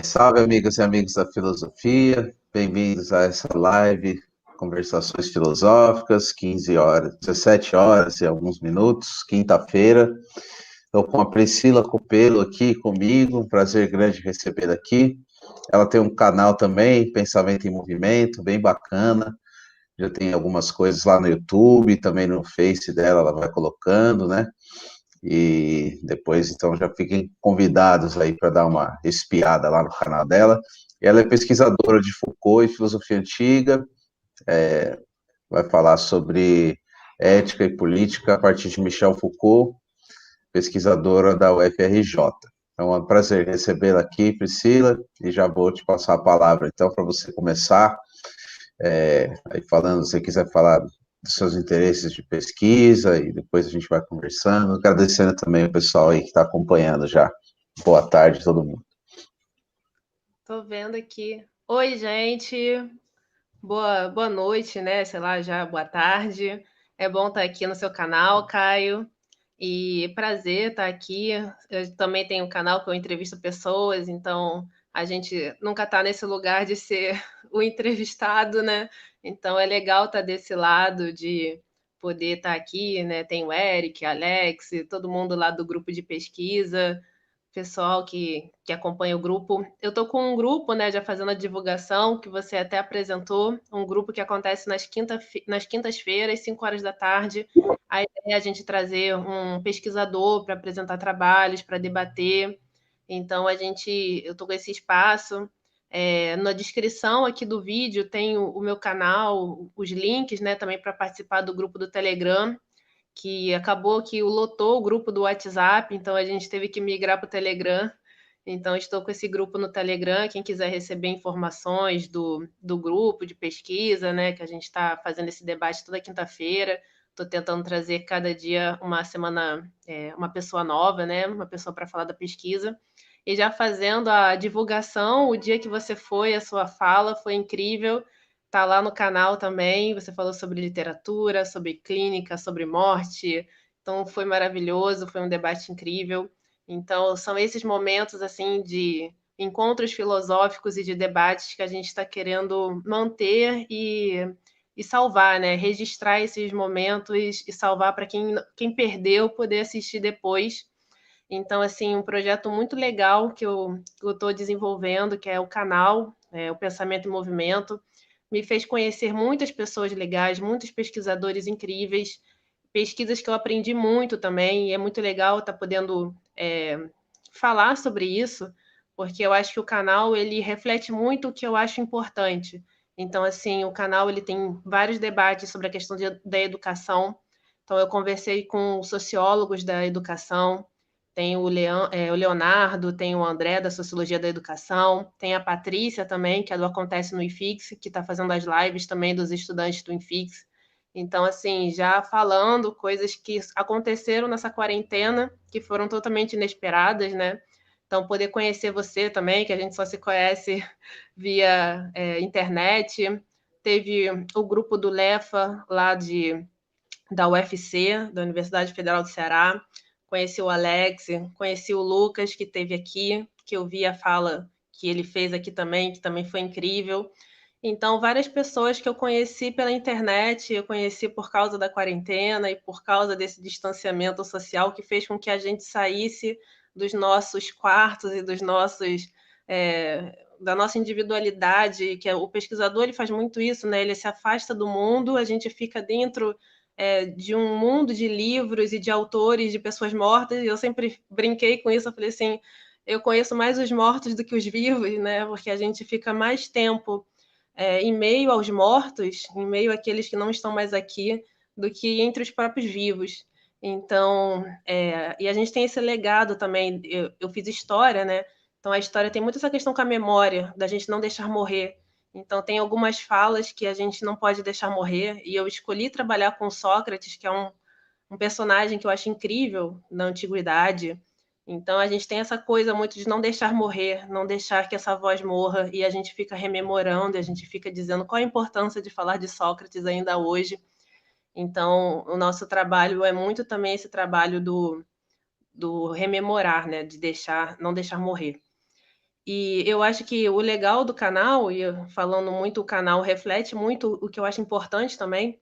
Salve, amigas e amigos da filosofia, bem-vindos a essa live Conversações Filosóficas, 15 horas, 17 horas e alguns minutos, quinta-feira. Estou com a Priscila Copelo aqui comigo, um prazer grande recebê-la aqui. Ela tem um canal também, Pensamento em Movimento, bem bacana. Já tem algumas coisas lá no YouTube, também no Face dela, ela vai colocando, né? E depois, então, já fiquem convidados aí para dar uma espiada lá no canal dela. Ela é pesquisadora de Foucault e filosofia antiga, vai falar sobre ética e política a partir de Michel Foucault, pesquisadora da UFRJ. Então, é um prazer recebê-la aqui, Priscila, e já vou te passar a palavra, então, para você começar, aí falando, se você quiser falar dos seus interesses de pesquisa, e depois a gente vai conversando, agradecendo também o pessoal aí que está acompanhando já. Boa tarde, todo mundo. Tô vendo aqui. Oi, gente. Boa noite, né? Sei lá, já boa tarde. É bom estar aqui no seu canal, Caio. E prazer estar aqui. Eu também tenho um canal que eu entrevisto pessoas, então a gente nunca está nesse lugar de ser o entrevistado, né? Então é legal estar desse lado de poder estar aqui, né? Tem o Eric, Alex, todo mundo lá do grupo de pesquisa, pessoal que acompanha o grupo. Eu tô com um grupo, né, já fazendo a divulgação, que você até apresentou, um grupo que acontece nas quintas-feiras, 5 horas da tarde. A ideia é a gente trazer um pesquisador para apresentar trabalhos, para debater. Então, eu tô com esse espaço. Na descrição aqui do vídeo tem o meu canal, os links, né, também para participar do grupo do Telegram, que acabou que lotou o grupo do WhatsApp, então a gente teve que migrar para o Telegram. Então, estou com esse grupo no Telegram. Quem quiser receber informações do grupo de pesquisa, né, que a gente está fazendo esse debate toda quinta-feira. Estou tentando trazer cada dia uma semana, uma pessoa nova, né, uma pessoa para falar da pesquisa. E já fazendo a divulgação, o dia que você foi, a sua fala foi incrível. Tá lá no canal também. Você falou sobre literatura, sobre clínica, sobre morte. Então foi maravilhoso, foi um debate incrível. Então são esses momentos assim de encontros filosóficos e de debates que a gente está querendo manter e salvar, né? Registrar esses momentos e salvar para quem perdeu poder assistir depois. Então, assim, um projeto muito legal que eu estou desenvolvendo, que é o canal, o Pensamento em Movimento, me fez conhecer muitas pessoas legais, muitos pesquisadores incríveis, pesquisas que eu aprendi muito também, e é muito legal estar podendo falar sobre isso, porque eu acho que o canal ele reflete muito o que eu acho importante. Então, assim, o canal ele tem vários debates sobre a questão da educação. Então, eu conversei com sociólogos da educação, tem o Leonardo, tem o André da Sociologia da Educação, tem a Patrícia também, que é do Acontece no IFIX, que está fazendo as lives também dos estudantes do IFIX. Então, assim, já falando coisas que aconteceram nessa quarentena, que foram totalmente inesperadas, né? Então, poder conhecer você também, que a gente só se conhece via internet. Teve o grupo do LEFA, da UFC, da Universidade Federal do Ceará. Conheci o Alex, conheci o Lucas, que esteve aqui, que eu vi a fala que ele fez aqui também, que também foi incrível. Então, várias pessoas que eu conheci pela internet, eu conheci por causa da quarentena e por causa desse distanciamento social que fez com que a gente saísse dos nossos quartos e da nossa individualidade, que o pesquisador ele faz muito isso, né? Ele se afasta do mundo, a gente fica dentro de um mundo de livros e de autores, de pessoas mortas, e eu sempre brinquei com isso, eu falei assim, eu conheço mais os mortos do que os vivos, né? Porque a gente fica mais tempo em meio aos mortos, em meio àqueles que não estão mais aqui, do que entre os próprios vivos. Então, e a gente tem esse legado também. Eu fiz história, né? Então, a história tem muito essa questão com a memória, da gente não deixar morrer. Então, tem algumas falas que a gente não pode deixar morrer, e eu escolhi trabalhar com Sócrates, que é um personagem que eu acho incrível na antiguidade. Então a gente tem essa coisa muito de não deixar morrer, não deixar que essa voz morra, e a gente fica rememorando, a gente fica dizendo qual a importância de falar de Sócrates ainda hoje. Então, o nosso trabalho é muito também esse trabalho do rememorar, né? De não deixar morrer. E eu acho que o legal do canal, e falando muito, o canal reflete muito o que eu acho importante também,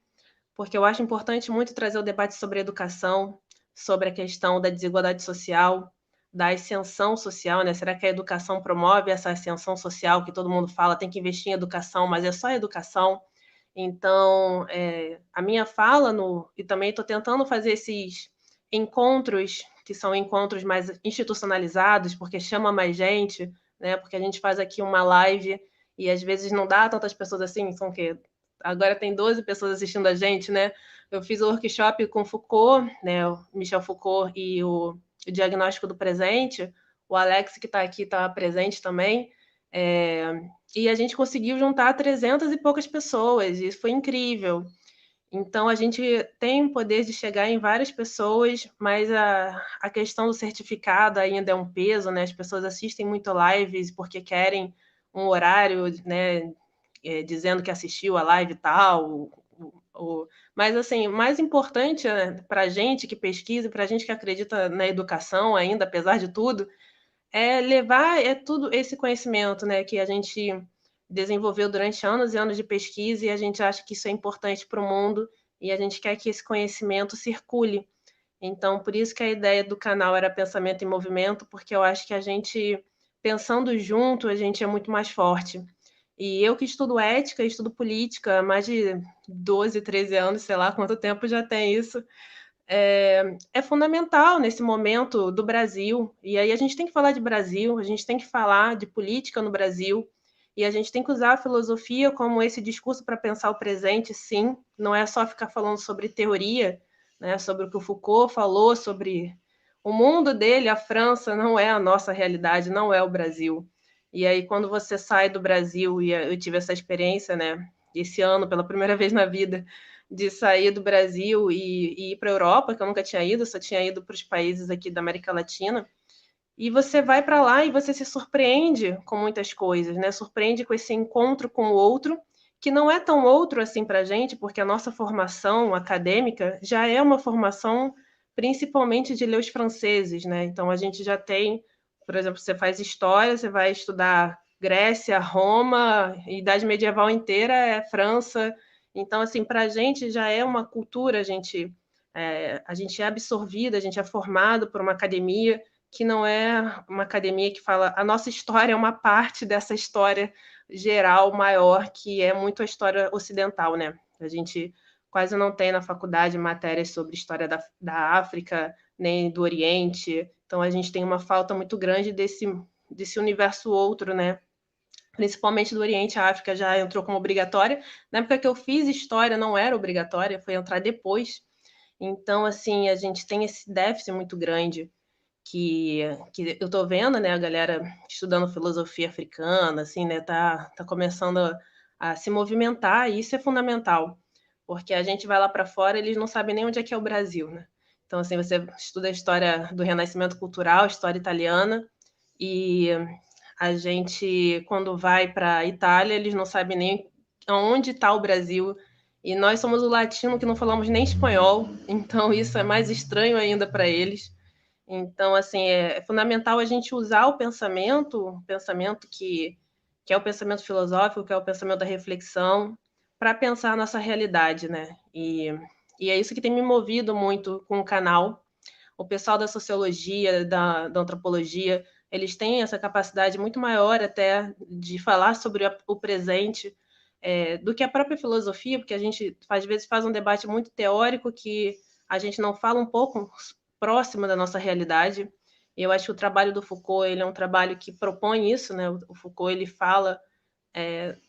porque eu acho importante muito trazer o debate sobre educação, sobre a questão da desigualdade social, da ascensão social, né? Será que a educação promove essa ascensão social que todo mundo fala, tem que investir em educação, mas é só educação? Então, a minha fala e também estou tentando fazer esses encontros, que são encontros mais institucionalizados, porque chama mais gente, né? Porque a gente faz aqui uma live e às vezes não dá tantas pessoas assim, são o quê? Agora tem 12 pessoas assistindo a gente, né? Eu fiz o workshop com Foucault, né? O Michel Foucault e o Diagnóstico do Presente. O Alex, que está aqui, está presente também. E a gente conseguiu juntar 300 e poucas pessoas, e isso foi incrível. Então, a gente tem o poder de chegar em várias pessoas, mas a questão do certificado ainda é um peso, né? As pessoas assistem muito lives porque querem um horário, né? Dizendo que assistiu a live e tal. Mas, assim, o mais importante, né, para a gente que pesquisa, para a gente que acredita na educação ainda, apesar de tudo, é levar tudo esse conhecimento, né, que a gente desenvolveu durante anos e anos de pesquisa e a gente acha que isso é importante para o mundo e a gente quer que esse conhecimento circule. Então, por isso que a ideia do canal era Pensamento em Movimento, porque eu acho que a gente, pensando junto, a gente é muito mais forte. E eu que estudo ética, estudo política há mais de 12, 13 anos, sei lá quanto tempo já tem isso, é fundamental nesse momento do Brasil. E aí a gente tem que falar de Brasil, a gente tem que falar de política no Brasil, e a gente tem que usar a filosofia como esse discurso para pensar o presente, sim. Não é só ficar falando sobre teoria, né, sobre o que o Foucault falou, sobre o mundo dele, a França não é a nossa realidade, não é o Brasil. E aí, quando você sai do Brasil, e eu tive essa experiência, né, esse ano, pela primeira vez na vida, de sair do Brasil e ir para a Europa, que eu nunca tinha ido, só tinha ido para os países aqui da América Latina. E você vai para lá e você se surpreende com muitas coisas, né? Surpreende com esse encontro com o outro, que não é tão outro assim para a gente, porque a nossa formação acadêmica já é uma formação principalmente de ler os franceses, né? Então a gente já tem, por exemplo, você faz história, você vai estudar Grécia, Roma, Idade Medieval inteira é França. Então, assim, para a gente já é uma cultura, a gente é absorvida, a gente é formado por uma academia que não é uma academia que fala a nossa história é uma parte dessa história geral maior, que é muito a história ocidental, né? A gente quase não tem na faculdade matérias sobre história da África, nem do Oriente. Então, a gente tem uma falta muito grande desse universo outro, né? Principalmente do Oriente, a África já entrou como obrigatória. Na época que eu fiz história, não era obrigatória, foi entrar depois. Então, assim, a gente tem esse déficit muito grande que, que eu tô vendo, né, a galera estudando filosofia africana, assim, né, tá começando a se movimentar, e isso é fundamental, porque a gente vai lá para fora, eles não sabem nem onde é que é o Brasil, né? Então, assim, você estuda a história do Renascimento cultural, história italiana, e a gente, quando vai para a Itália, eles não sabem nem onde está o Brasil, e nós somos o latino que não falamos nem espanhol, então isso é mais estranho ainda para eles. Então, assim, é fundamental a gente usar o pensamento que é o pensamento filosófico, que é o pensamento da reflexão, para pensar a nossa realidade, né? E é isso que tem me movido muito com o canal. O pessoal da sociologia, da antropologia, eles têm essa capacidade muito maior até de falar sobre o presente do que a própria filosofia, porque a gente às vezes faz um debate muito teórico que a gente não fala um pouco próximo da nossa realidade. E eu acho que o trabalho do Foucault ele é um trabalho que propõe isso, né? O Foucault ele fala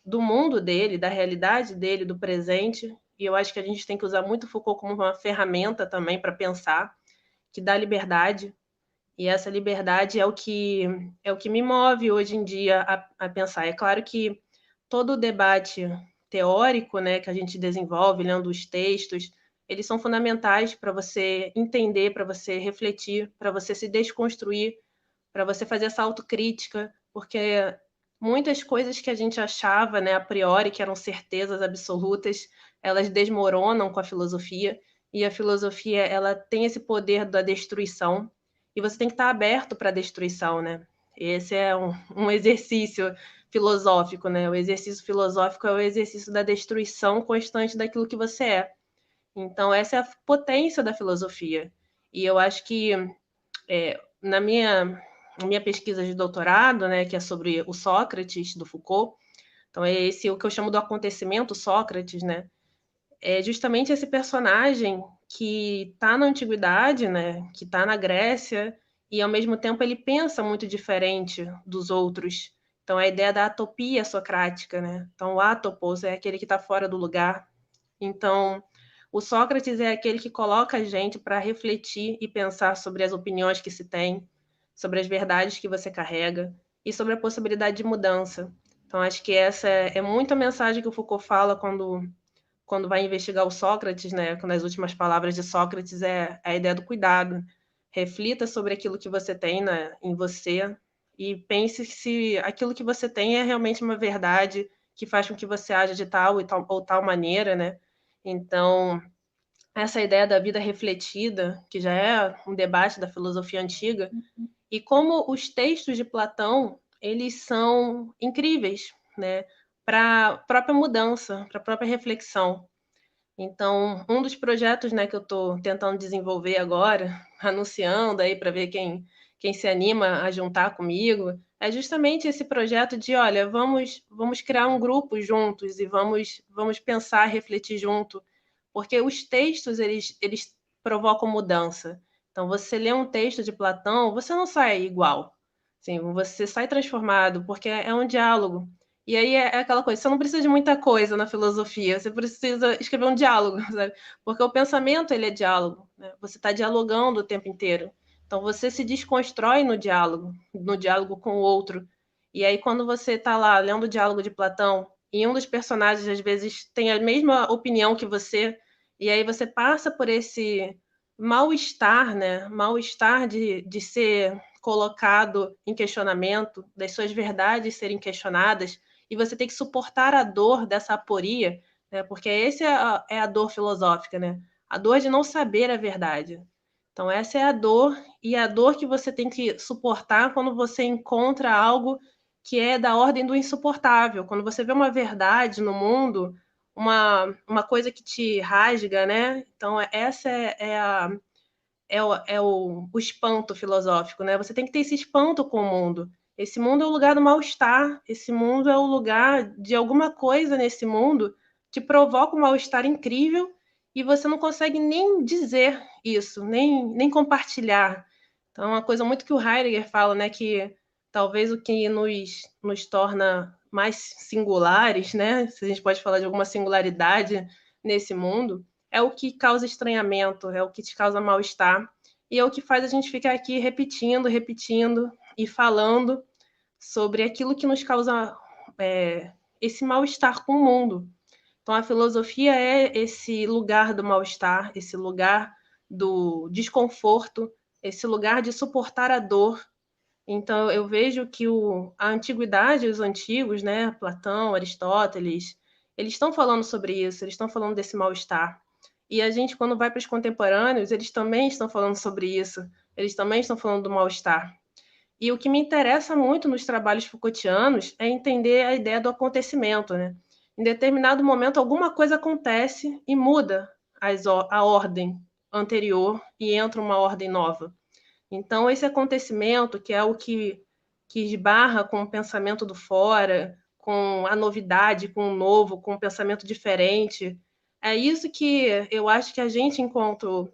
do mundo dele, da realidade dele, do presente. E eu acho que a gente tem que usar muito Foucault como uma ferramenta também para pensar, que dá liberdade. E essa liberdade é o que me move hoje em dia a pensar. É claro que todo o debate teórico, né, que a gente desenvolve lendo os textos, eles são fundamentais para você entender, para você refletir, para você se desconstruir, para você fazer essa autocrítica, porque muitas coisas que a gente achava, né, a priori, que eram certezas absolutas, elas desmoronam com a filosofia, e a filosofia, ela tem esse poder da destruição, e você tem que estar aberto para a destruição, né? Esse é um exercício filosófico, né? O exercício filosófico é o exercício da destruição constante daquilo que você é. Então, essa é a potência da filosofia. E eu acho que na minha pesquisa de doutorado, né, que é sobre o Sócrates, do Foucault, então é esse o que eu chamo do acontecimento Sócrates, né? É justamente esse personagem que está na antiguidade, né, que está na Grécia, e ao mesmo tempo ele pensa muito diferente dos outros. Então, a ideia da atopia socrática, né? Então, o atopos é aquele que está fora do lugar. Então, o Sócrates é aquele que coloca a gente para refletir e pensar sobre as opiniões que se tem, sobre as verdades que você carrega e sobre a possibilidade de mudança. Então, acho que essa é muito a mensagem que o Foucault fala quando vai investigar o Sócrates, né? Quando as últimas palavras de Sócrates é a ideia do cuidado. Reflita sobre aquilo que você tem em você e pense se aquilo que você tem é realmente uma verdade que faz com que você haja de tal ou tal maneira, né? Então, essa ideia da vida refletida, que já é um debate da filosofia antiga, e como os textos de Platão, eles são incríveis, né? Para a própria mudança, para a própria reflexão. Então, um dos projetos, né, que eu estou tentando desenvolver agora, anunciando aí para ver quem se anima a juntar comigo, é justamente esse projeto de, olha, vamos criar um grupo juntos e vamos pensar, refletir junto, porque os textos, eles provocam mudança. Então, você lê um texto de Platão, você não sai igual. Assim, você sai transformado, porque é um diálogo. E aí é aquela coisa, você não precisa de muita coisa na filosofia, você precisa escrever um diálogo, sabe? Porque o pensamento, ele é diálogo, né? Você está dialogando o tempo inteiro. Então, você se desconstrói no diálogo com o outro. E aí, quando você está lá lendo o diálogo de Platão, e um dos personagens, às vezes, tem a mesma opinião que você, e aí você passa por esse mal-estar, né? Mal-estar de ser colocado em questionamento, das suas verdades serem questionadas, e você tem que suportar a dor dessa aporia, né? Porque essa é a dor filosófica, né? A dor de não saber a verdade. Então, essa é a dor, e a dor que você tem que suportar quando você encontra algo que é da ordem do insuportável. Quando você vê uma verdade no mundo, uma coisa que te rasga, né? Então, essa o espanto filosófico, né? Você tem que ter esse espanto com o mundo. Esse mundo é o lugar do mal-estar, esse mundo é o lugar de alguma coisa nesse mundo que provoca um mal-estar incrível e você não consegue nem dizer isso, nem compartilhar. Então, é uma coisa muito que o Heidegger fala, né? Que talvez o que nos torna mais singulares, né? Se a gente pode falar de alguma singularidade nesse mundo, é o que causa estranhamento, é o que te causa mal-estar, e é o que faz a gente ficar aqui repetindo e falando sobre aquilo que nos causa esse mal-estar com o mundo. Então, a filosofia é esse lugar do mal-estar, esse lugar do desconforto, esse lugar de suportar a dor. Então, eu vejo que a antiguidade, os antigos, né, Platão, Aristóteles, eles estão falando sobre isso, eles estão falando desse mal-estar. E a gente, quando vai para os contemporâneos, eles também estão falando sobre isso, eles também estão falando do mal-estar. E o que me interessa muito nos trabalhos Foucaultianos é entender a ideia do acontecimento, né? Em determinado momento, alguma coisa acontece e muda a ordem anterior e entra uma ordem nova. Então, esse acontecimento, que é o que esbarra com o pensamento do fora, com a novidade, com o novo, com o pensamento diferente, é isso que eu acho que a gente, enquanto,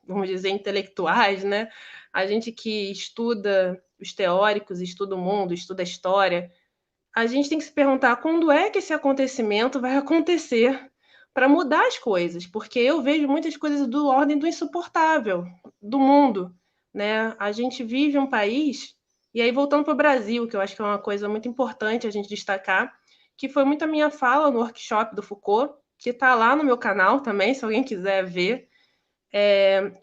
vamos dizer, intelectuais, né? A gente que estuda os teóricos, estuda o mundo, estuda a história, a gente tem que se perguntar quando é que esse acontecimento vai acontecer para mudar as coisas, porque eu vejo muitas coisas do ordem do insuportável do mundo, né? A gente vive um país, e aí voltando para o Brasil, que eu acho que é uma coisa muito importante a gente destacar, que foi muito a minha fala no workshop do Foucault, que está lá no meu canal também, se alguém quiser ver,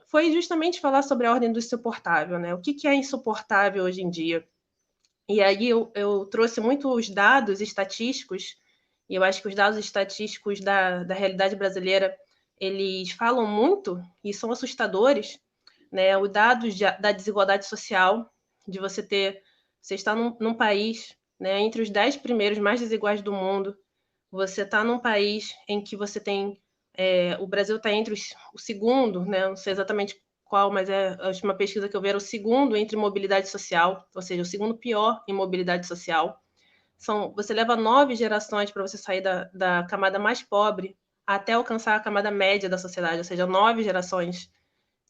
foi justamente falar sobre a ordem do insuportável, né? O que é insuportável hoje em dia? E aí eu trouxe muito os dados estatísticos, e eu acho que os dados estatísticos da realidade brasileira, eles falam muito e são assustadores, né? Os dados da desigualdade social, de você estar num país, né, entre os 10 primeiros mais desiguais do mundo. Você está num país em que você tem o Brasil está entre o segundo, né, não sei exatamente qual, mas a última pesquisa que eu vi era o segundo entre mobilidade social, ou seja, o segundo pior em mobilidade social. Você leva 9 gerações para você sair da camada mais pobre até alcançar a camada média da sociedade, ou seja, 9 gerações.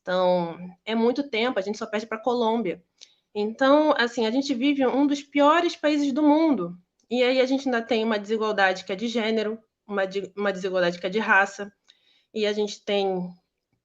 Então, é muito tempo, a gente só perde para a Colômbia. Então, assim, a gente vive um dos piores países do mundo. E aí a gente ainda tem uma desigualdade que é de gênero, uma desigualdade que é de raça, e a gente tem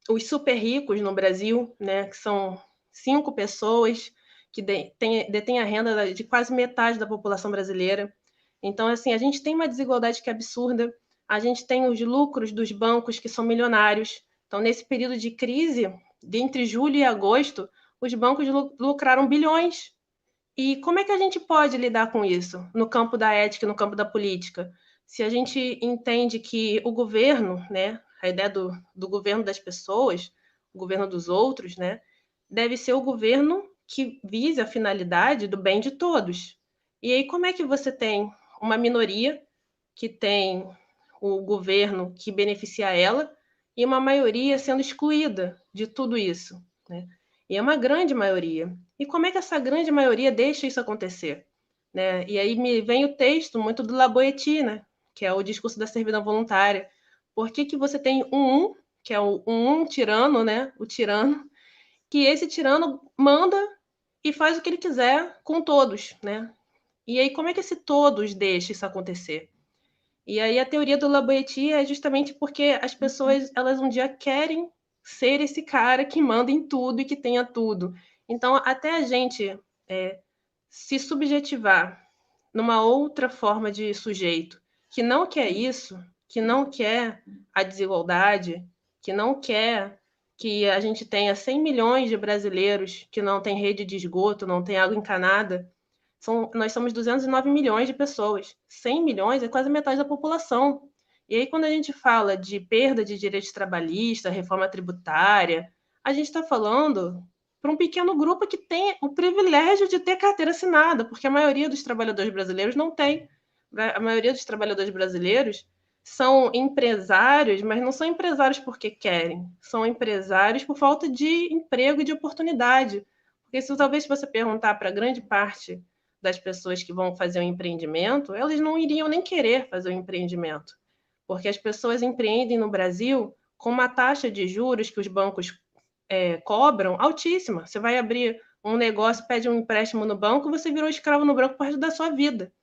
os super ricos no Brasil, né, que são 5 pessoas que detêm a renda de quase metade da população brasileira. Então, assim, a gente tem uma desigualdade que é absurda. A gente tem os lucros dos bancos que são milionários. Então, nesse período de crise, entre julho e agosto, os bancos lucraram bilhões. E como é que a gente pode lidar com isso no campo da ética, no campo da política? Se a gente entende que o governo, né, a ideia do governo das pessoas, o governo dos outros, né, deve ser o governo que vise a finalidade do bem de todos. E aí, como é que você tem uma minoria que tem o governo que beneficia ela e uma maioria sendo excluída de tudo isso, né? E é uma grande maioria. E como é que essa grande maioria deixa isso acontecer? Né? E aí me vem o texto muito do La Boétie, né? Que é o discurso da servidão voluntária. Por que, que você tem que é um tirano, né? O tirano, que esse tirano manda e faz o que ele quiser com todos, né? E aí como é que esse todos deixa isso acontecer? E aí a teoria do La Boétie é justamente porque as pessoas, elas um dia querem ser esse cara que manda em tudo e que tenha tudo. Então, até a gente se subjetivar numa outra forma de sujeito, que não quer isso, que não quer a desigualdade, que não quer que a gente tenha 100 milhões de brasileiros que não têm rede de esgoto, não têm água encanada. Nós somos 209 milhões de pessoas. 100 milhões é quase metade da população. E aí, quando a gente fala de perda de direitos trabalhistas, reforma tributária, a gente está falando para um pequeno grupo que tem o privilégio de ter carteira assinada, porque a maioria dos trabalhadores brasileiros não tem. A maioria dos trabalhadores brasileiros são empresários, mas não são empresários porque querem, são empresários por falta de emprego e de oportunidade. Porque se você perguntar para grande parte das pessoas que vão fazer um empreendimento, elas não iriam nem querer fazer um empreendimento, porque as pessoas empreendem no Brasil com uma taxa de juros que os bancos cobram altíssima. Você vai abrir um negócio, pede um empréstimo no banco, você virou escravo no banco por resto da sua vida.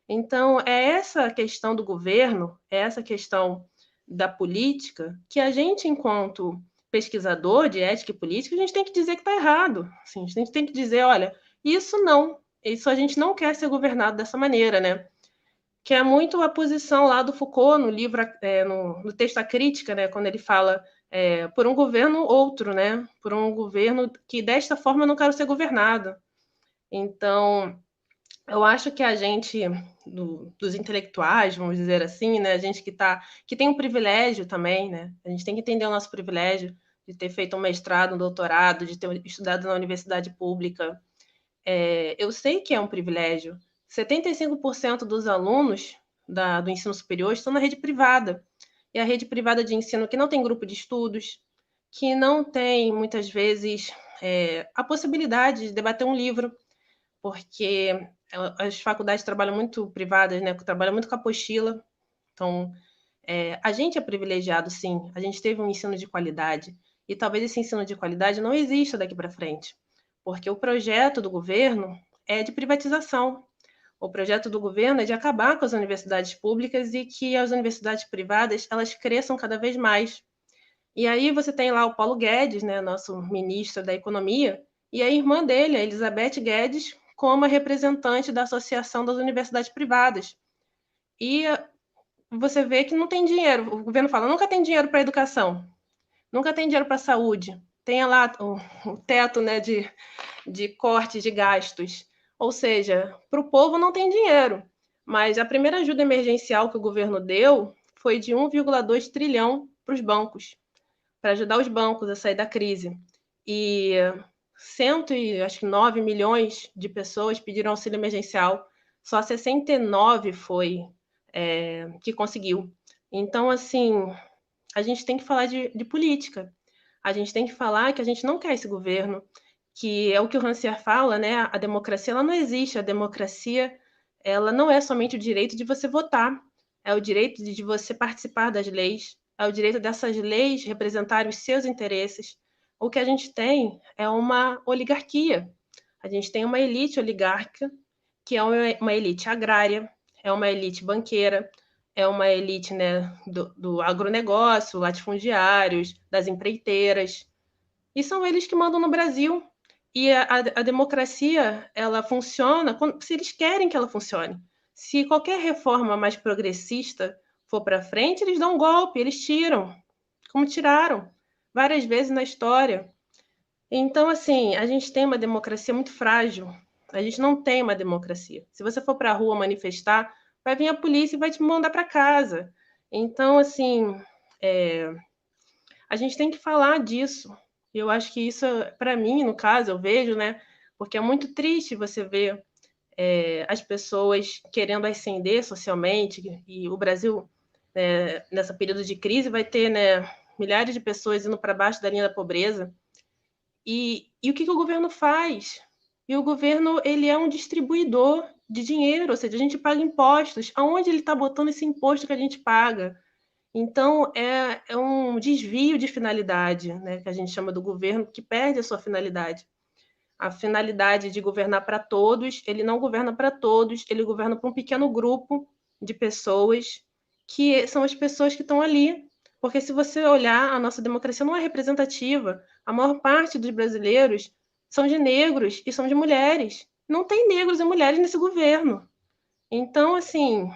Então, é essa questão do governo, é essa questão da política, que a gente, enquanto pesquisador de ética e política, a gente tem que dizer que está errado. Assim, a gente tem que dizer, olha, isso não, isso a gente não quer ser governado dessa maneira, né? Que é muito a posição lá do Foucault no livro, no texto A Crítica, né? Quando ele fala por um governo outro, né? Por um governo que desta forma eu não quero ser governado. Então, eu acho que a gente, dos intelectuais, vamos dizer assim, né? A gente que tem um privilégio também, né? A gente tem que entender o nosso privilégio de ter feito um mestrado, um doutorado, de ter estudado na universidade pública. Eu sei que é um privilégio. 75% dos alunos do ensino superior estão na rede privada. E a rede privada de ensino que não tem grupo de estudos, que não tem, muitas vezes, a possibilidade de debater um livro, porque as faculdades trabalham muito privadas, né? Trabalham muito com apostila. Então, a gente é privilegiado, sim. A gente teve um ensino de qualidade. E talvez esse ensino de qualidade não exista daqui para frente, porque o projeto do governo é de privatização. O projeto do governo é de acabar com as universidades públicas e que as universidades privadas elas cresçam cada vez mais. E aí você tem lá o Paulo Guedes, né, nosso ministro da Economia, e a irmã dele, a Elizabeth Guedes, como a representante da Associação das Universidades Privadas. E você vê que não tem dinheiro. O governo fala, nunca tem dinheiro para a educação, nunca tem dinheiro para a saúde. Tem lá o teto, né, de cortes de gastos. Ou seja, para o povo não tem dinheiro. Mas a primeira ajuda emergencial que o governo deu foi de 1,2 trilhão para os bancos, para ajudar os bancos a sair da crise. E acho que 9 milhões de pessoas pediram auxílio emergencial, só 69 foi que conseguiu. Então, assim, a gente tem que falar de política. A gente tem que falar que a gente não quer esse governo, que é o que o Rancière fala, né? A democracia ela não existe. A democracia ela não é somente o direito de você votar, é o direito de você participar das leis, é o direito dessas leis representarem os seus interesses. O que a gente tem é uma oligarquia. A gente tem uma elite oligárquica, que é uma elite agrária, é uma elite banqueira, é uma elite, né, do agronegócio, latifundiários, das empreiteiras. E são eles que mandam no Brasil. E a democracia, ela funciona se eles querem que ela funcione. Se qualquer reforma mais progressista for para frente, eles dão um golpe, eles tiram, como tiraram várias vezes na história. Então, assim, a gente tem uma democracia muito frágil. A gente não tem uma democracia. Se você for para a rua manifestar, vai vir a polícia e vai te mandar para casa. Então, assim, a gente tem que falar disso. Eu acho que isso, para mim, no caso, eu vejo, né? Porque é muito triste você ver as pessoas querendo ascender socialmente, e o Brasil, nessa período de crise, vai ter, né, milhares de pessoas indo para baixo da linha da pobreza. E o que o governo faz? E o governo ele é um distribuidor de dinheiro, ou seja, a gente paga impostos. Aonde ele está botando esse imposto que a gente paga? Então, é um desvio de finalidade, né, que a gente chama do governo, que perde a sua finalidade. A finalidade de governar para todos, ele não governa para todos, ele governa para um pequeno grupo de pessoas, que são as pessoas que estão ali. Porque se você olhar, a nossa democracia não é representativa. A maior parte dos brasileiros são de negros e são de mulheres. Não tem negros e mulheres nesse governo. Então, assim,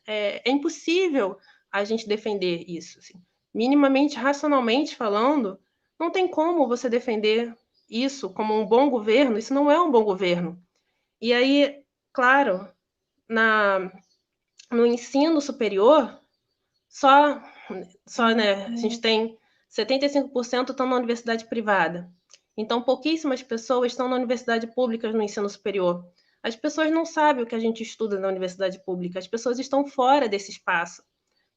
é impossível a gente defender isso. Assim. Minimamente, racionalmente falando, não tem como você defender isso como um bom governo. Isso não é um bom governo. E aí, claro, no ensino superior, só né, a gente tem 75% estão na universidade privada. Então, pouquíssimas pessoas estão na universidade pública no ensino superior. As pessoas não sabem o que a gente estuda na universidade pública, as pessoas estão fora desse espaço.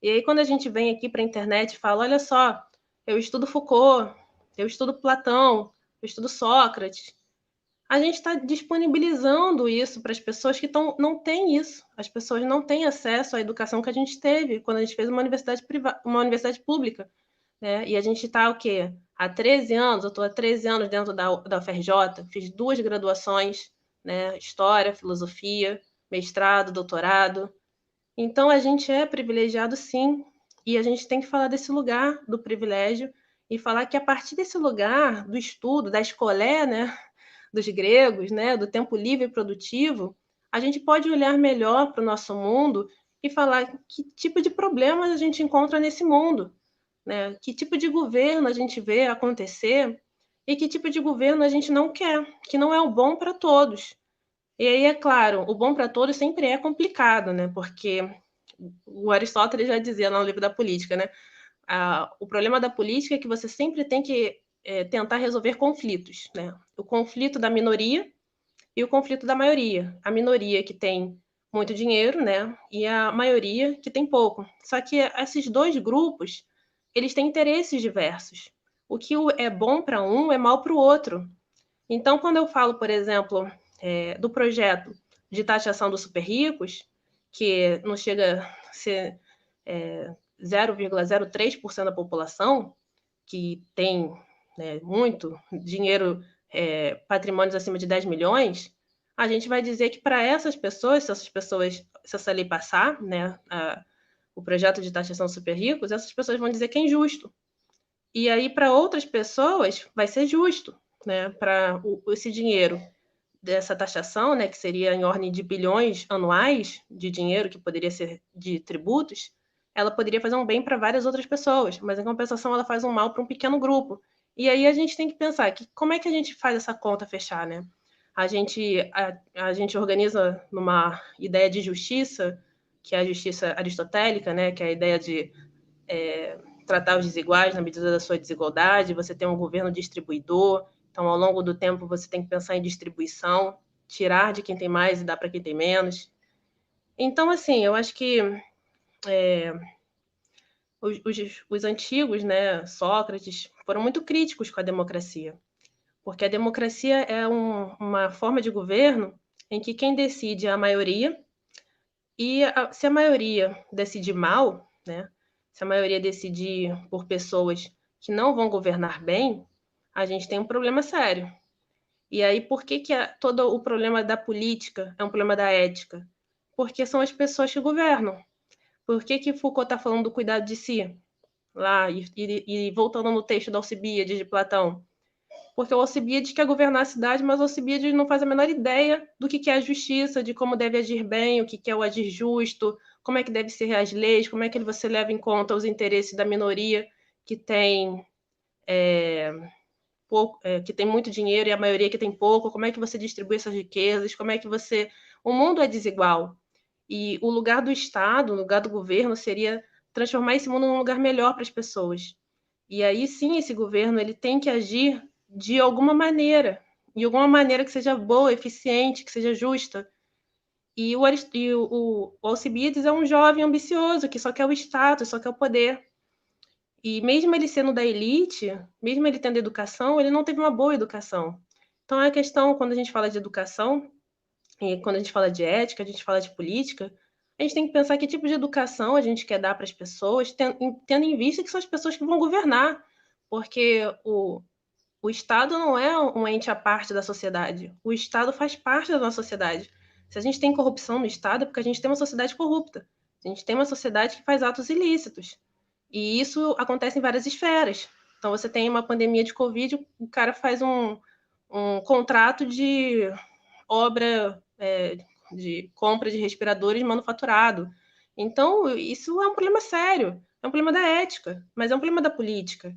E aí, quando a gente vem aqui para a internet e fala: olha só, eu estudo Foucault, eu estudo Platão, eu estudo Sócrates, a gente está disponibilizando isso para as pessoas que não têm isso. As pessoas não têm acesso à educação que a gente teve quando a gente fez uma universidade uma universidade pública. Né? E a gente está o quê? Há 13 anos, eu estou há 13 anos dentro da UFRJ, fiz 2 graduações, né? História, filosofia, mestrado, doutorado. Então, a gente é privilegiado, sim, e a gente tem que falar desse lugar do privilégio e falar que a partir desse lugar do estudo, da escolé, né, dos gregos, né, do tempo livre e produtivo, a gente pode olhar melhor para o nosso mundo e falar que tipo de problemas a gente encontra nesse mundo, né? Que tipo de governo a gente vê acontecer e que tipo de governo a gente não quer, que não é o bom para todos. E aí, é claro, o bom para todos sempre é complicado, né? Porque o Aristóteles já dizia no livro da Política, né? O problema da política é que você sempre tem que tentar resolver conflitos, né? O conflito da minoria e o conflito da maioria. A minoria que tem muito dinheiro, né? E a maioria que tem pouco. Só que esses dois grupos, eles têm interesses diversos. O que é bom para um é mal para o outro. Então, quando eu falo, por exemplo, do projeto de taxação dos super ricos, que não chega a ser 0,03% da população, que tem, né, muito dinheiro, patrimônios acima de 10 milhões, a gente vai dizer que para essas pessoas, se essa lei passar, né, o projeto de taxação dos super ricos, essas pessoas vão dizer que é injusto. E aí, para outras pessoas, vai ser justo, né, para esse dinheiro dessa taxação, né, que seria em ordem de bilhões anuais de dinheiro que poderia ser de tributos, ela poderia fazer um bem para várias outras pessoas, mas em compensação ela faz um mal para um pequeno grupo. E aí a gente tem que pensar que como é que a gente faz essa conta fechar, né? A gente organiza numa ideia de justiça, que é a justiça aristotélica, né, que é a ideia de tratar os desiguais na medida da sua desigualdade, você tem um governo distribuidor, Então, ao longo do tempo, você tem que pensar em distribuição, tirar de quem tem mais e dar para quem tem menos. Então, assim, eu acho que os antigos, né, Sócrates, foram muito críticos com a democracia, porque a democracia é uma forma de governo em que quem decide é a maioria, e se a maioria decidir mal, né, se a maioria decidir por pessoas que não vão governar bem, a gente tem um problema sério. E aí, por que todo o problema da política é um problema da ética? Porque são as pessoas que governam. Por que Foucault está falando do cuidado de si? Lá, e voltando no texto da Alcibíades de Platão. Porque o Alcibíades quer governar a cidade, mas o Alcibíades não faz a menor ideia do que é a justiça, de como deve agir bem, o que é o agir justo, como é que deve ser as leis, como é que você leva em conta os interesses da minoria que tem pouco, que tem muito dinheiro e a maioria que tem pouco, como é que você distribui essas riquezas, como é que você... O mundo é desigual. E o lugar do Estado, o lugar do governo, seria transformar esse mundo num lugar melhor para as pessoas. E aí sim, esse governo ele tem que agir de alguma maneira, de alguma maneira que seja boa, eficiente, que seja justa. E o Alcibiades é um jovem ambicioso que só quer o status, só quer o poder. E mesmo ele sendo da elite, mesmo ele tendo educação, ele não teve uma boa educação. Então a questão, quando a gente fala de educação, e quando a gente fala de ética, a gente fala de política, a gente tem que pensar que tipo de educação a gente quer dar para as pessoas, tendo em vista que são as pessoas que vão governar. Porque o Estado não é um ente à parte da sociedade. O Estado faz parte da nossa sociedade. Se a gente tem corrupção no Estado, é porque a gente tem uma sociedade corrupta. A gente tem uma sociedade que faz atos ilícitos. E isso acontece em várias esferas. Então, você tem uma pandemia de Covid, o cara faz um contrato de obra de compra de respiradores manufaturado. Então, isso é um problema sério. É um problema da ética, mas é um problema da política.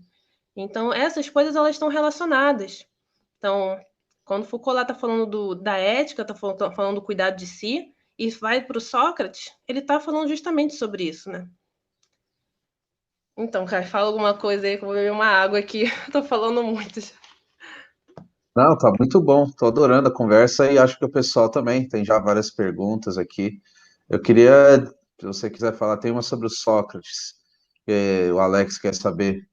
Então, essas coisas elas estão relacionadas. Então, quando Foucault lá está falando da ética, está falando do cuidado de si, e vai para o Sócrates, ele está falando justamente sobre isso, né? Então, cara, fala alguma coisa aí que eu vou beber uma água aqui. Tô falando muito já. Não, tá muito bom. Tô adorando a conversa e acho que o pessoal também tem já várias perguntas aqui. Eu queria, se você quiser falar, tem uma sobre o Sócrates. O Alex quer saber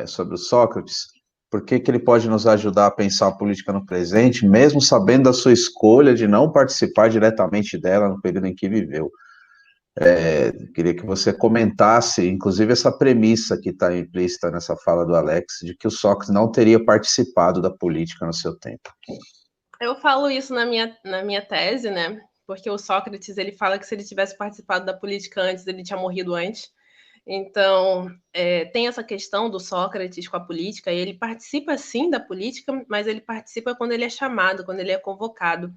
sobre o Sócrates. Por que que ele pode nos ajudar a pensar a política no presente, mesmo sabendo da sua escolha de não participar diretamente dela no período em que viveu? Queria que você comentasse, inclusive, essa premissa que está implícita nessa fala do Alex, de que o Sócrates não teria participado da política no seu tempo. Eu falo isso na minha tese, né? Porque o Sócrates ele fala que se ele tivesse participado da política antes, ele tinha morrido antes. Então, tem essa questão do Sócrates com a política, e ele participa sim da política, mas ele participa quando ele é chamado, quando ele é convocado.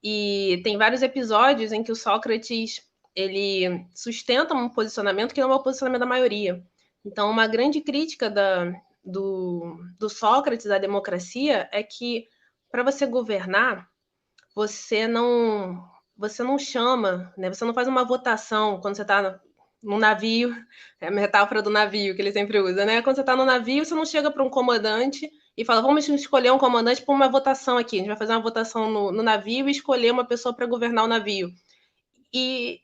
E tem vários episódios em que o Sócrates ele sustenta um posicionamento que não é o posicionamento da maioria. Então, uma grande crítica do Sócrates à democracia é que para você governar, você não chama, né? Você não faz uma votação quando você está no navio, é a metáfora do navio que ele sempre usa, né? Quando você está no navio, você não chega para um comandante e fala, vamos escolher um comandante para uma votação aqui. A gente vai fazer uma votação no navio e escolher uma pessoa para governar o navio. E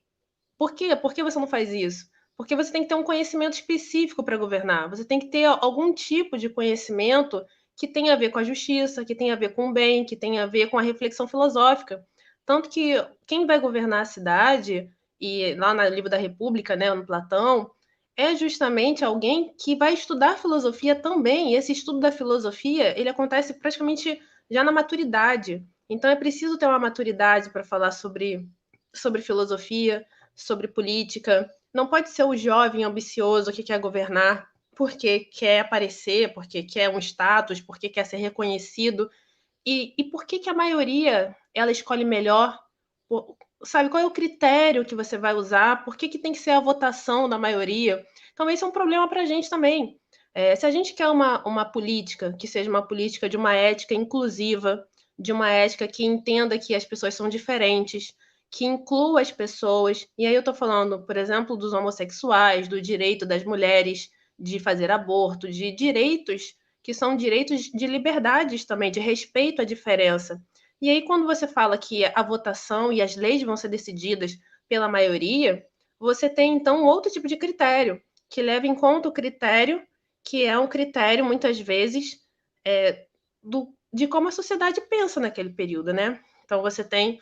por quê? Por que você não faz isso? Porque você tem que ter um conhecimento específico para governar. Você tem que ter algum tipo de conhecimento que tenha a ver com a justiça, que tenha a ver com o bem, que tenha a ver com a reflexão filosófica. Tanto que quem vai governar a cidade, e lá no livro da República, né, no Platão, é justamente alguém que vai estudar filosofia também. E esse estudo da filosofia, ele acontece praticamente já na maturidade. Então é preciso ter uma maturidade para falar sobre filosofia, sobre política. Não pode ser o jovem ambicioso que quer governar porque quer aparecer, porque quer um status, porque quer ser reconhecido. E por que a maioria ela escolhe melhor? Sabe, qual é o critério que você vai usar? Por que tem que ser a votação da maioria? Então, esse é um problema para a gente também. Se a gente quer uma política que seja uma política de uma ética inclusiva, de uma ética que entenda que as pessoas são diferentes, que inclua as pessoas, e aí eu estou falando, por exemplo, dos homossexuais, do direito das mulheres de fazer aborto, de direitos que são direitos de liberdades também, de respeito à diferença. E aí, quando você fala que a votação e as leis vão ser decididas pela maioria, você tem, então, outro tipo de critério, que leva em conta o critério, que é um critério, muitas vezes, de como a sociedade pensa naquele período, né? Então, você tem,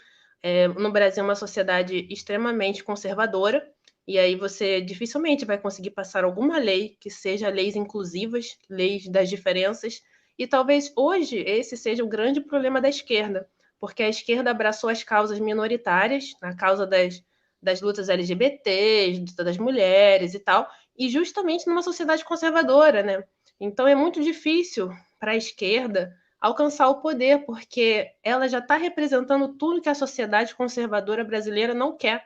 no Brasil, uma sociedade extremamente conservadora, e aí você dificilmente vai conseguir passar alguma lei que seja leis inclusivas, leis das diferenças, e talvez hoje esse seja o grande problema da esquerda, porque a esquerda abraçou as causas minoritárias, a causa das lutas LGBTs, luta das mulheres e tal, e justamente numa sociedade conservadora, né? Então é muito difícil para a esquerda alcançar o poder, porque ela já está representando tudo que a sociedade conservadora brasileira não quer.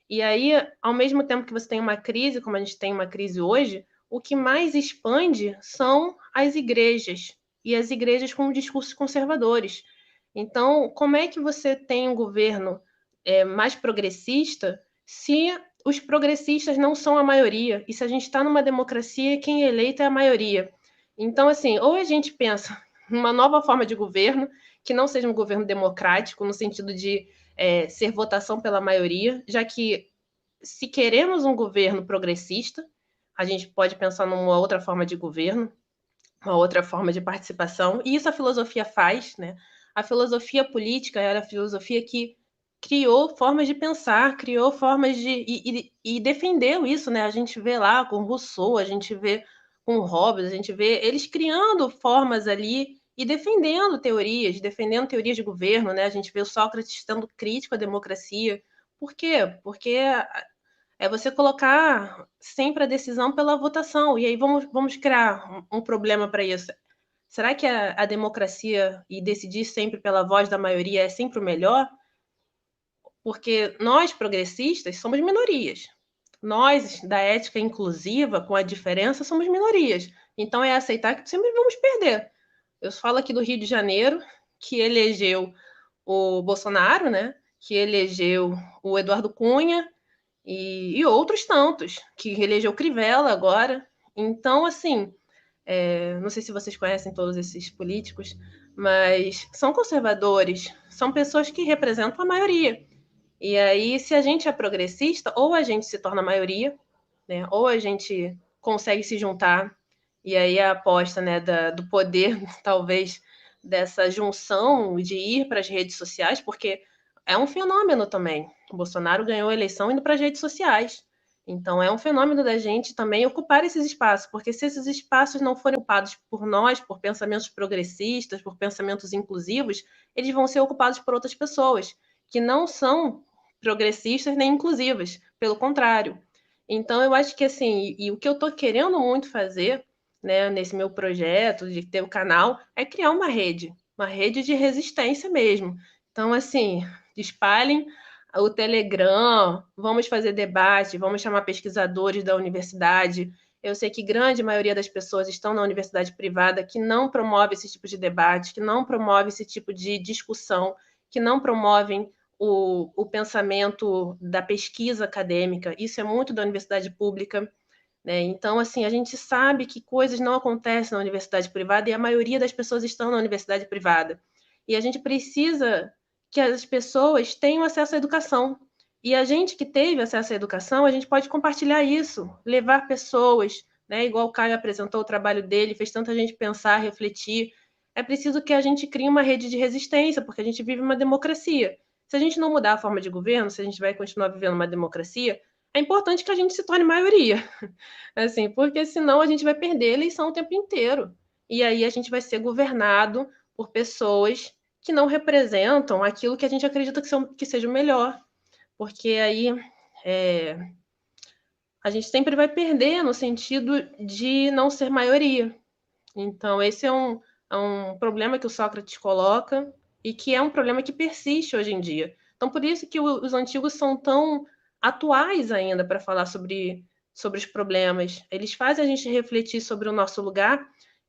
E aí, ao mesmo tempo que você tem uma crise, como a gente tem uma crise hoje, o que mais expande são as igrejas, e as igrejas com discursos conservadores. Então, como é que você tem um governo mais progressista se os progressistas não são a maioria? E se a gente está numa democracia, quem é eleito é a maioria? Então, assim, ou a gente pensa numa nova forma de governo, que não seja um governo democrático, no sentido de ser votação pela maioria, já que se queremos um governo progressista, a gente pode pensar numa outra forma de governo, uma outra forma de participação, e isso a filosofia faz, né? A filosofia política era a filosofia que criou formas de pensar, criou formas de... e defendeu isso, né? A gente vê lá com Rousseau, a gente vê com Hobbes, a gente vê eles criando formas ali e defendendo teorias de governo, né? A gente vê o Sócrates sendo crítico à democracia. Por quê? Porque é você colocar sempre a decisão pela votação. E aí vamos criar um problema para isso. Será que a democracia e decidir sempre pela voz da maioria é sempre o melhor? Porque nós, progressistas, somos minorias. Nós, da ética inclusiva, com a diferença, somos minorias. Então é aceitar que sempre vamos perder. Eu falo aqui do Rio de Janeiro, que elegeu o Bolsonaro, né? Que elegeu o Eduardo Cunha, e outros tantos, que elegeu Crivella agora. Então, assim, não sei se vocês conhecem todos esses políticos, mas são conservadores, são pessoas que representam a maioria. E aí, se a gente é progressista, ou a gente se torna a maioria, né, ou a gente consegue se juntar, e aí a aposta, né, do poder, talvez, dessa junção de ir para as redes sociais, porque é um fenômeno também. O Bolsonaro ganhou a eleição indo para as redes sociais. Então, é um fenômeno da gente também ocupar esses espaços, porque se esses espaços não forem ocupados por nós, por pensamentos progressistas, por pensamentos inclusivos, eles vão ser ocupados por outras pessoas, que não são progressistas nem inclusivas, pelo contrário. Então, eu acho que, assim, e o que eu estou querendo muito fazer, né, nesse meu projeto de ter o canal, é criar uma rede de resistência mesmo. Então, assim, espalhem o Telegram, vamos fazer debate, vamos chamar pesquisadores da universidade. Eu sei que grande maioria das pessoas estão na universidade privada que não promove esse tipo de debate, que não promove esse tipo de discussão, que não promovem o pensamento da pesquisa acadêmica. Isso é muito da universidade pública, né? Então, assim, a gente sabe que coisas não acontecem na universidade privada e a maioria das pessoas estão na universidade privada. E a gente precisa que as pessoas tenham acesso à educação. E a gente que teve acesso à educação, a gente pode compartilhar isso, levar pessoas, né? Igual o Caio apresentou o trabalho dele, fez tanta gente pensar, refletir. É preciso que a gente crie uma rede de resistência, porque a gente vive uma democracia. Se a gente não mudar a forma de governo, se a gente vai continuar vivendo uma democracia, é importante que a gente se torne maioria. Assim, porque senão a gente vai perder a eleição o tempo inteiro. E aí a gente vai ser governado por pessoas que não representam aquilo que a gente acredita que seja o melhor. Porque aí a gente sempre vai perder no sentido de não ser maioria. Então, esse é um problema que o Sócrates coloca e que é um problema que persiste hoje em dia. Então, por isso que os antigos são tão atuais ainda para falar sobre os problemas. Eles fazem a gente refletir sobre o nosso lugar.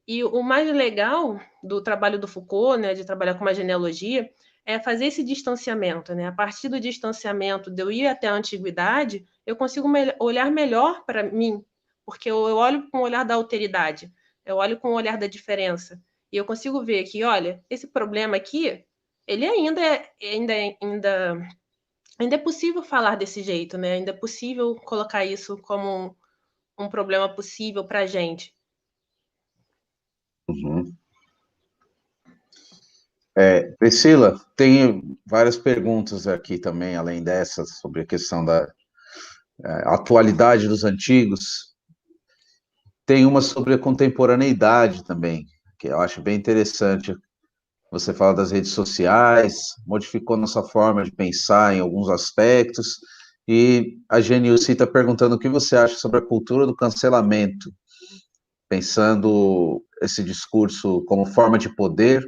E o mais legal do trabalho do Foucault, né, de trabalhar com uma genealogia, é fazer esse distanciamento. Né? A partir do distanciamento de eu ir até a antiguidade, eu consigo olhar melhor para mim, porque eu olho com o olhar da alteridade. Eu olho com o olhar da diferença. E eu consigo ver que, olha, esse problema aqui, ele ainda é possível falar desse jeito, né? Ainda é possível colocar isso como um problema possível para a gente. Uhum. Priscila, tem várias perguntas aqui também, além dessas, sobre a questão da atualidade dos antigos. Tem uma sobre a contemporaneidade também, que eu acho bem interessante. Você fala das redes sociais, modificou nossa forma de pensar em alguns aspectos, e a Genilce está perguntando o que você acha sobre a cultura do cancelamento, pensando esse discurso como forma de poder,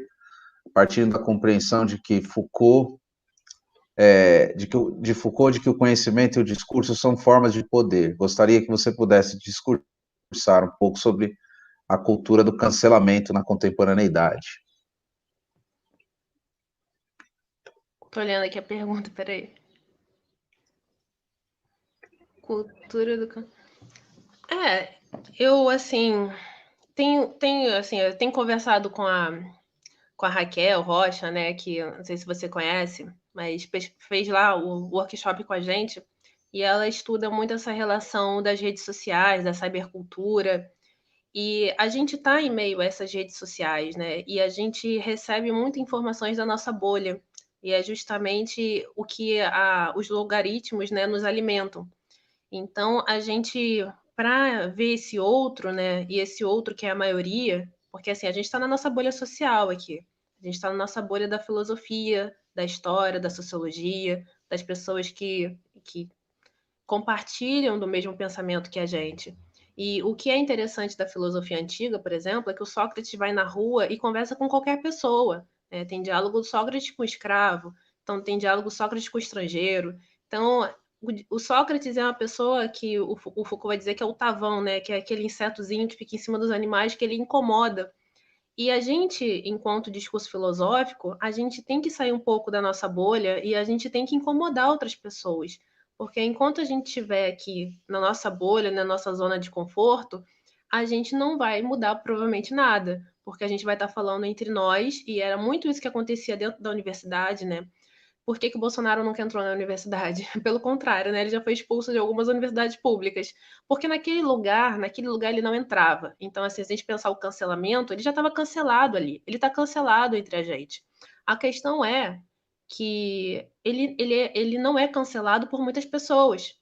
partindo da compreensão de que Foucault, de que o conhecimento e o discurso são formas de poder. Gostaria que você pudesse discursar um pouco sobre a cultura do cancelamento na contemporaneidade. Tô olhando aqui a pergunta, peraí. Cultura do... eu, assim, eu tenho conversado com a Raquel Rocha, né, que não sei se você conhece, mas fez lá o workshop com a gente, e ela estuda muito essa relação das redes sociais, da cybercultura, e a gente está em meio a essas redes sociais, né, e a gente recebe muitas informações da nossa bolha, e é justamente o que os logaritmos, né, nos alimentam. Então, a gente, para ver esse outro, né, e esse outro que é a maioria, porque assim, a gente está na nossa bolha social aqui, a gente está na nossa bolha da filosofia, da história, da sociologia, das pessoas que compartilham do mesmo pensamento que a gente. E o que é interessante da filosofia antiga, por exemplo, é que o Sócrates vai na rua e conversa com qualquer pessoa. Né? Tem diálogo do Sócrates com o escravo, então tem diálogo do Sócrates com o estrangeiro. Então, o Sócrates é uma pessoa que o Foucault vai dizer que é o tavão, né? Que é aquele insetozinho que fica em cima dos animais que ele incomoda. E a gente, enquanto discurso filosófico, a gente tem que sair um pouco da nossa bolha e a gente tem que incomodar outras pessoas. Porque enquanto a gente estiver aqui na nossa bolha, na nossa zona de conforto, a gente não vai mudar provavelmente nada. Porque a gente vai estar falando entre nós, e era muito isso que acontecia dentro da universidade, né? Por que, que o Bolsonaro nunca entrou na universidade? Pelo contrário, né? Ele já foi expulso de algumas universidades públicas. Porque naquele lugar ele não entrava. Então, assim, se a gente pensar o cancelamento, ele já estava cancelado ali. Ele está cancelado entre a gente. A questão é que ele não é cancelado por muitas pessoas.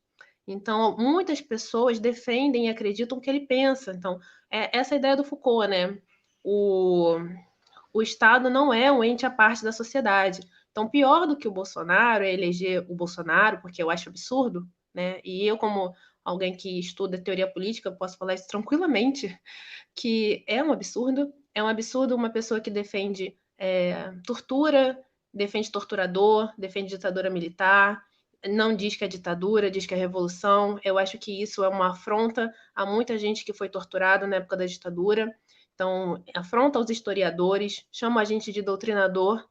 Então, muitas pessoas defendem e acreditam que ele pensa. Então, essa ideia do Foucault, né? O Estado não é um ente à parte da sociedade. Então, pior do que o Bolsonaro é eleger o Bolsonaro, porque eu acho absurdo, né? E eu, como alguém que estuda teoria política, posso falar isso tranquilamente, que é um absurdo uma pessoa que defende tortura, defende torturador, defende ditadura militar, não diz que é ditadura, diz que é revolução. Eu acho que isso é uma afronta a muita gente que foi torturada na época da ditadura. Então, afronta os historiadores, chama a gente de doutrinador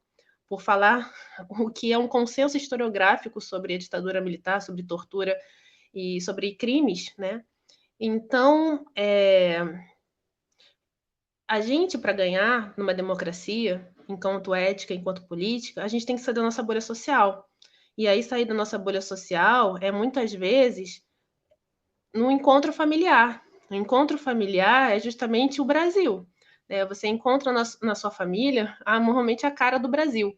por falar o que é um consenso historiográfico sobre a ditadura militar, sobre tortura e sobre crimes, né? Então, a gente, para ganhar numa democracia, enquanto ética, enquanto política, a gente tem que sair da nossa bolha social. E aí, sair da nossa bolha social é muitas vezes no encontro familiar. O encontro familiar é justamente o Brasil. Né? Você encontra na sua família normalmente a cara do Brasil.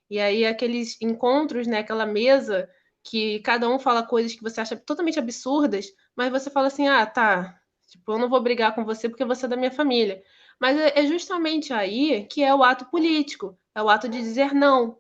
E aí aqueles encontros, né, aquela mesa que cada um fala coisas que você acha totalmente absurdas, mas você fala assim, ah, tá, tipo, eu não vou brigar com você porque você é da minha família. Mas é justamente aí que é o ato político, é o ato de dizer não.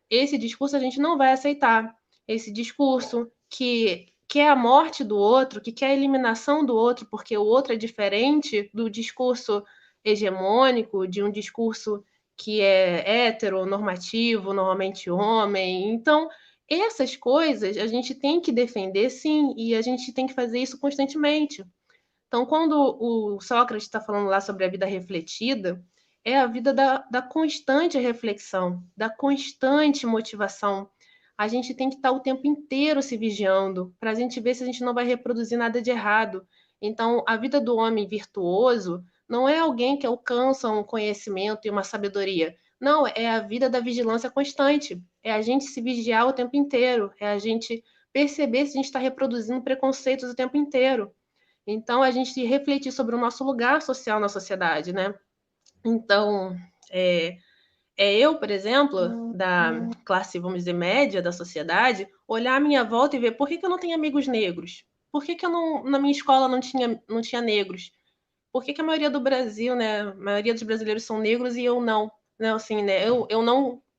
Esse discurso a gente não vai aceitar. Esse discurso que quer a morte do outro, que quer a eliminação do outro, porque o outro é diferente do discurso hegemônico, de um discurso que é heteronormativo, normalmente homem. Então, essas coisas a gente tem que defender, sim, e a gente tem que fazer isso constantemente. Então, quando o Sócrates está falando lá sobre a vida refletida, é a vida da constante reflexão, da constante motivação. A gente tem que estar o tempo inteiro se vigiando para a gente ver se a gente não vai reproduzir nada de errado. Então, a vida do homem virtuoso não é alguém que alcança um conhecimento e uma sabedoria. Não, é a vida da vigilância constante. É a gente se vigiar o tempo inteiro. É a gente perceber se a gente está reproduzindo preconceitos o tempo inteiro. Então, a gente refletir sobre o nosso lugar social na sociedade, né? Então, eu, por exemplo, da classe, vamos dizer, média da sociedade, olhar à minha volta e ver por que eu não tenho amigos negros? Por que eu não, na minha escola não tinha negros? Por que a maioria do Brasil, né, a maioria dos brasileiros são negros e eu não? Né, assim, né, eu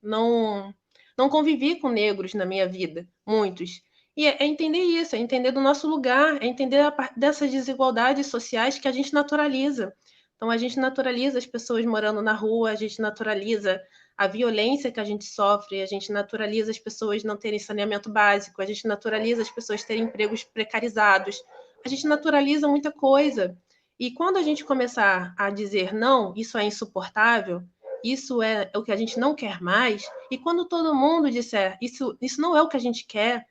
não convivi com negros na minha vida, muitos. E é entender isso, é entender do nosso lugar, é entender dessas desigualdades sociais que a gente naturaliza. Então, a gente naturaliza as pessoas morando na rua, a gente naturaliza a violência que a gente sofre, a gente naturaliza as pessoas não terem saneamento básico, a gente naturaliza as pessoas terem empregos precarizados, a gente naturaliza muita coisa. E quando a gente começar a dizer não, isso é insuportável, isso é o que a gente não quer mais, e quando todo mundo disser isso não é o que a gente quer,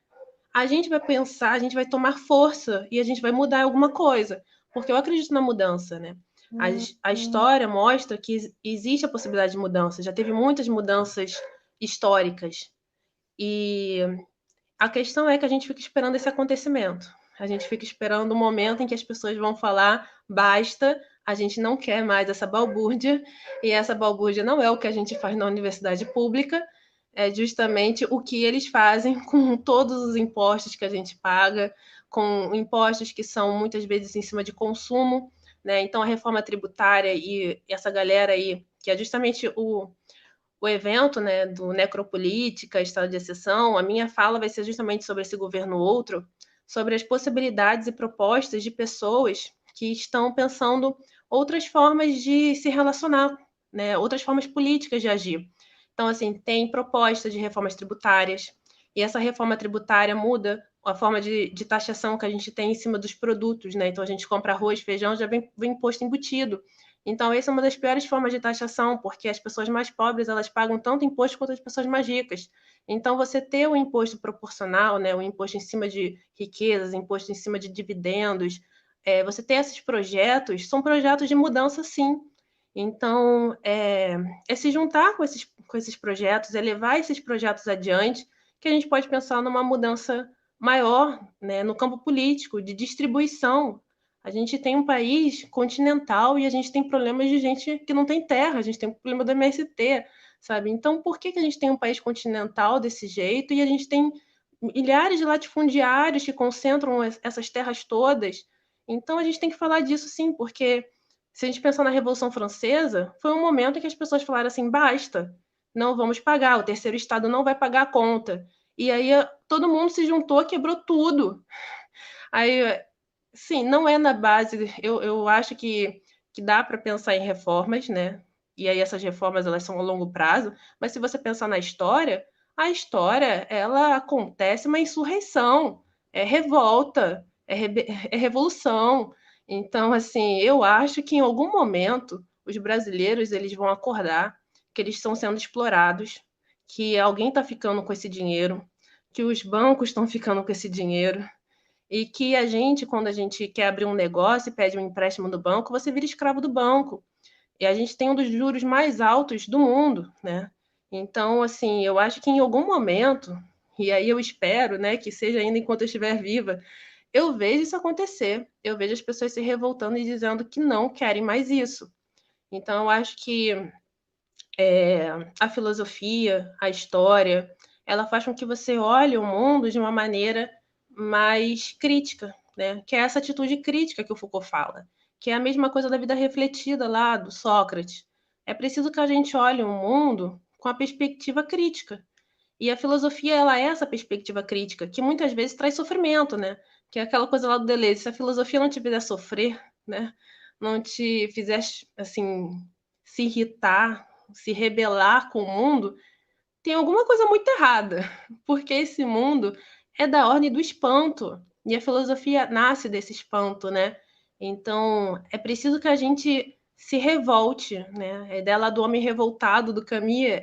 a gente vai pensar, a gente vai tomar força e a gente vai mudar alguma coisa, porque eu acredito na mudança, né? A história mostra que existe a possibilidade de mudança, já teve muitas mudanças históricas. E a questão é que a gente fica esperando esse acontecimento. A gente fica esperando o momento em que as pessoas vão falar: basta, a gente não quer mais essa balbúrdia, e essa balbúrdia não é o que a gente faz na universidade pública, é justamente o que eles fazem com todos os impostos que a gente paga, com impostos que são muitas vezes em cima de consumo, né? Então, a reforma tributária e essa galera aí, que é justamente o evento, né, do Necropolítica, Estado de Exceção, a minha fala vai ser justamente sobre esse governo outro, sobre as possibilidades e propostas de pessoas que estão pensando outras formas de se relacionar, né, outras formas políticas de agir. Então, assim, tem proposta de reformas tributárias, e essa reforma tributária muda a forma de taxação que a gente tem em cima dos produtos, né? Então, a gente compra arroz, feijão, já vem imposto embutido. Então, essa é uma das piores formas de taxação, porque as pessoas mais pobres, elas pagam tanto imposto quanto as pessoas mais ricas. Então, você ter o imposto proporcional, né, o imposto em cima de riquezas, imposto em cima de dividendos, você ter esses projetos, são projetos de mudança, sim. Então, se juntar com esses projetos, é levar esses projetos adiante, que a gente pode pensar numa mudança maior, né, no campo político, de distribuição. A gente tem um país continental e a gente tem problemas de gente que não tem terra, a gente tem o problema do MST, sabe? Então, por que a gente tem um país continental desse jeito e a gente tem milhares de latifundiários que concentram essas terras todas? Então, a gente tem que falar disso sim, porque se a gente pensar na Revolução Francesa, foi um momento em que as pessoas falaram assim: basta, não vamos pagar, o terceiro Estado não vai pagar a conta. E aí todo mundo se juntou, quebrou tudo. Aí sim, não é na base. Eu acho que dá para pensar em reformas, né? E aí essas reformas elas são a longo prazo. Mas se você pensar na história, a história ela acontece uma insurreição, é revolta, é revolução. Então, assim, eu acho que em algum momento os brasileiros eles vão acordar que eles estão sendo explorados, que alguém está ficando com esse dinheiro, que os bancos estão ficando com esse dinheiro e que a gente, quando a gente quer abrir um negócio e pede um empréstimo no banco, você vira escravo do banco. E a gente tem um dos juros mais altos do mundo, né? Então, assim, eu acho que em algum momento, e aí eu espero, né, que seja ainda enquanto eu estiver viva, eu vejo isso acontecer. Eu vejo as pessoas se revoltando e dizendo que não querem mais isso. Então, eu acho que a filosofia, a história, ela faz com que você olhe o mundo de uma maneira mais crítica, né? Que é essa atitude crítica que o Foucault fala, que é a mesma coisa da vida refletida lá do Sócrates. É preciso que a gente olhe o mundo com a perspectiva crítica. E a filosofia, ela é essa perspectiva crítica, que muitas vezes traz sofrimento, né? Que é aquela coisa lá do Deleuze, se a filosofia não te fizer sofrer, né? Não te fizer, assim, se irritar, se rebelar com o mundo, tem alguma coisa muito errada, porque esse mundo é da ordem do espanto, e a filosofia nasce desse espanto, né? Então, é preciso que a gente se revolte, né? É dela do homem revoltado, do Camus,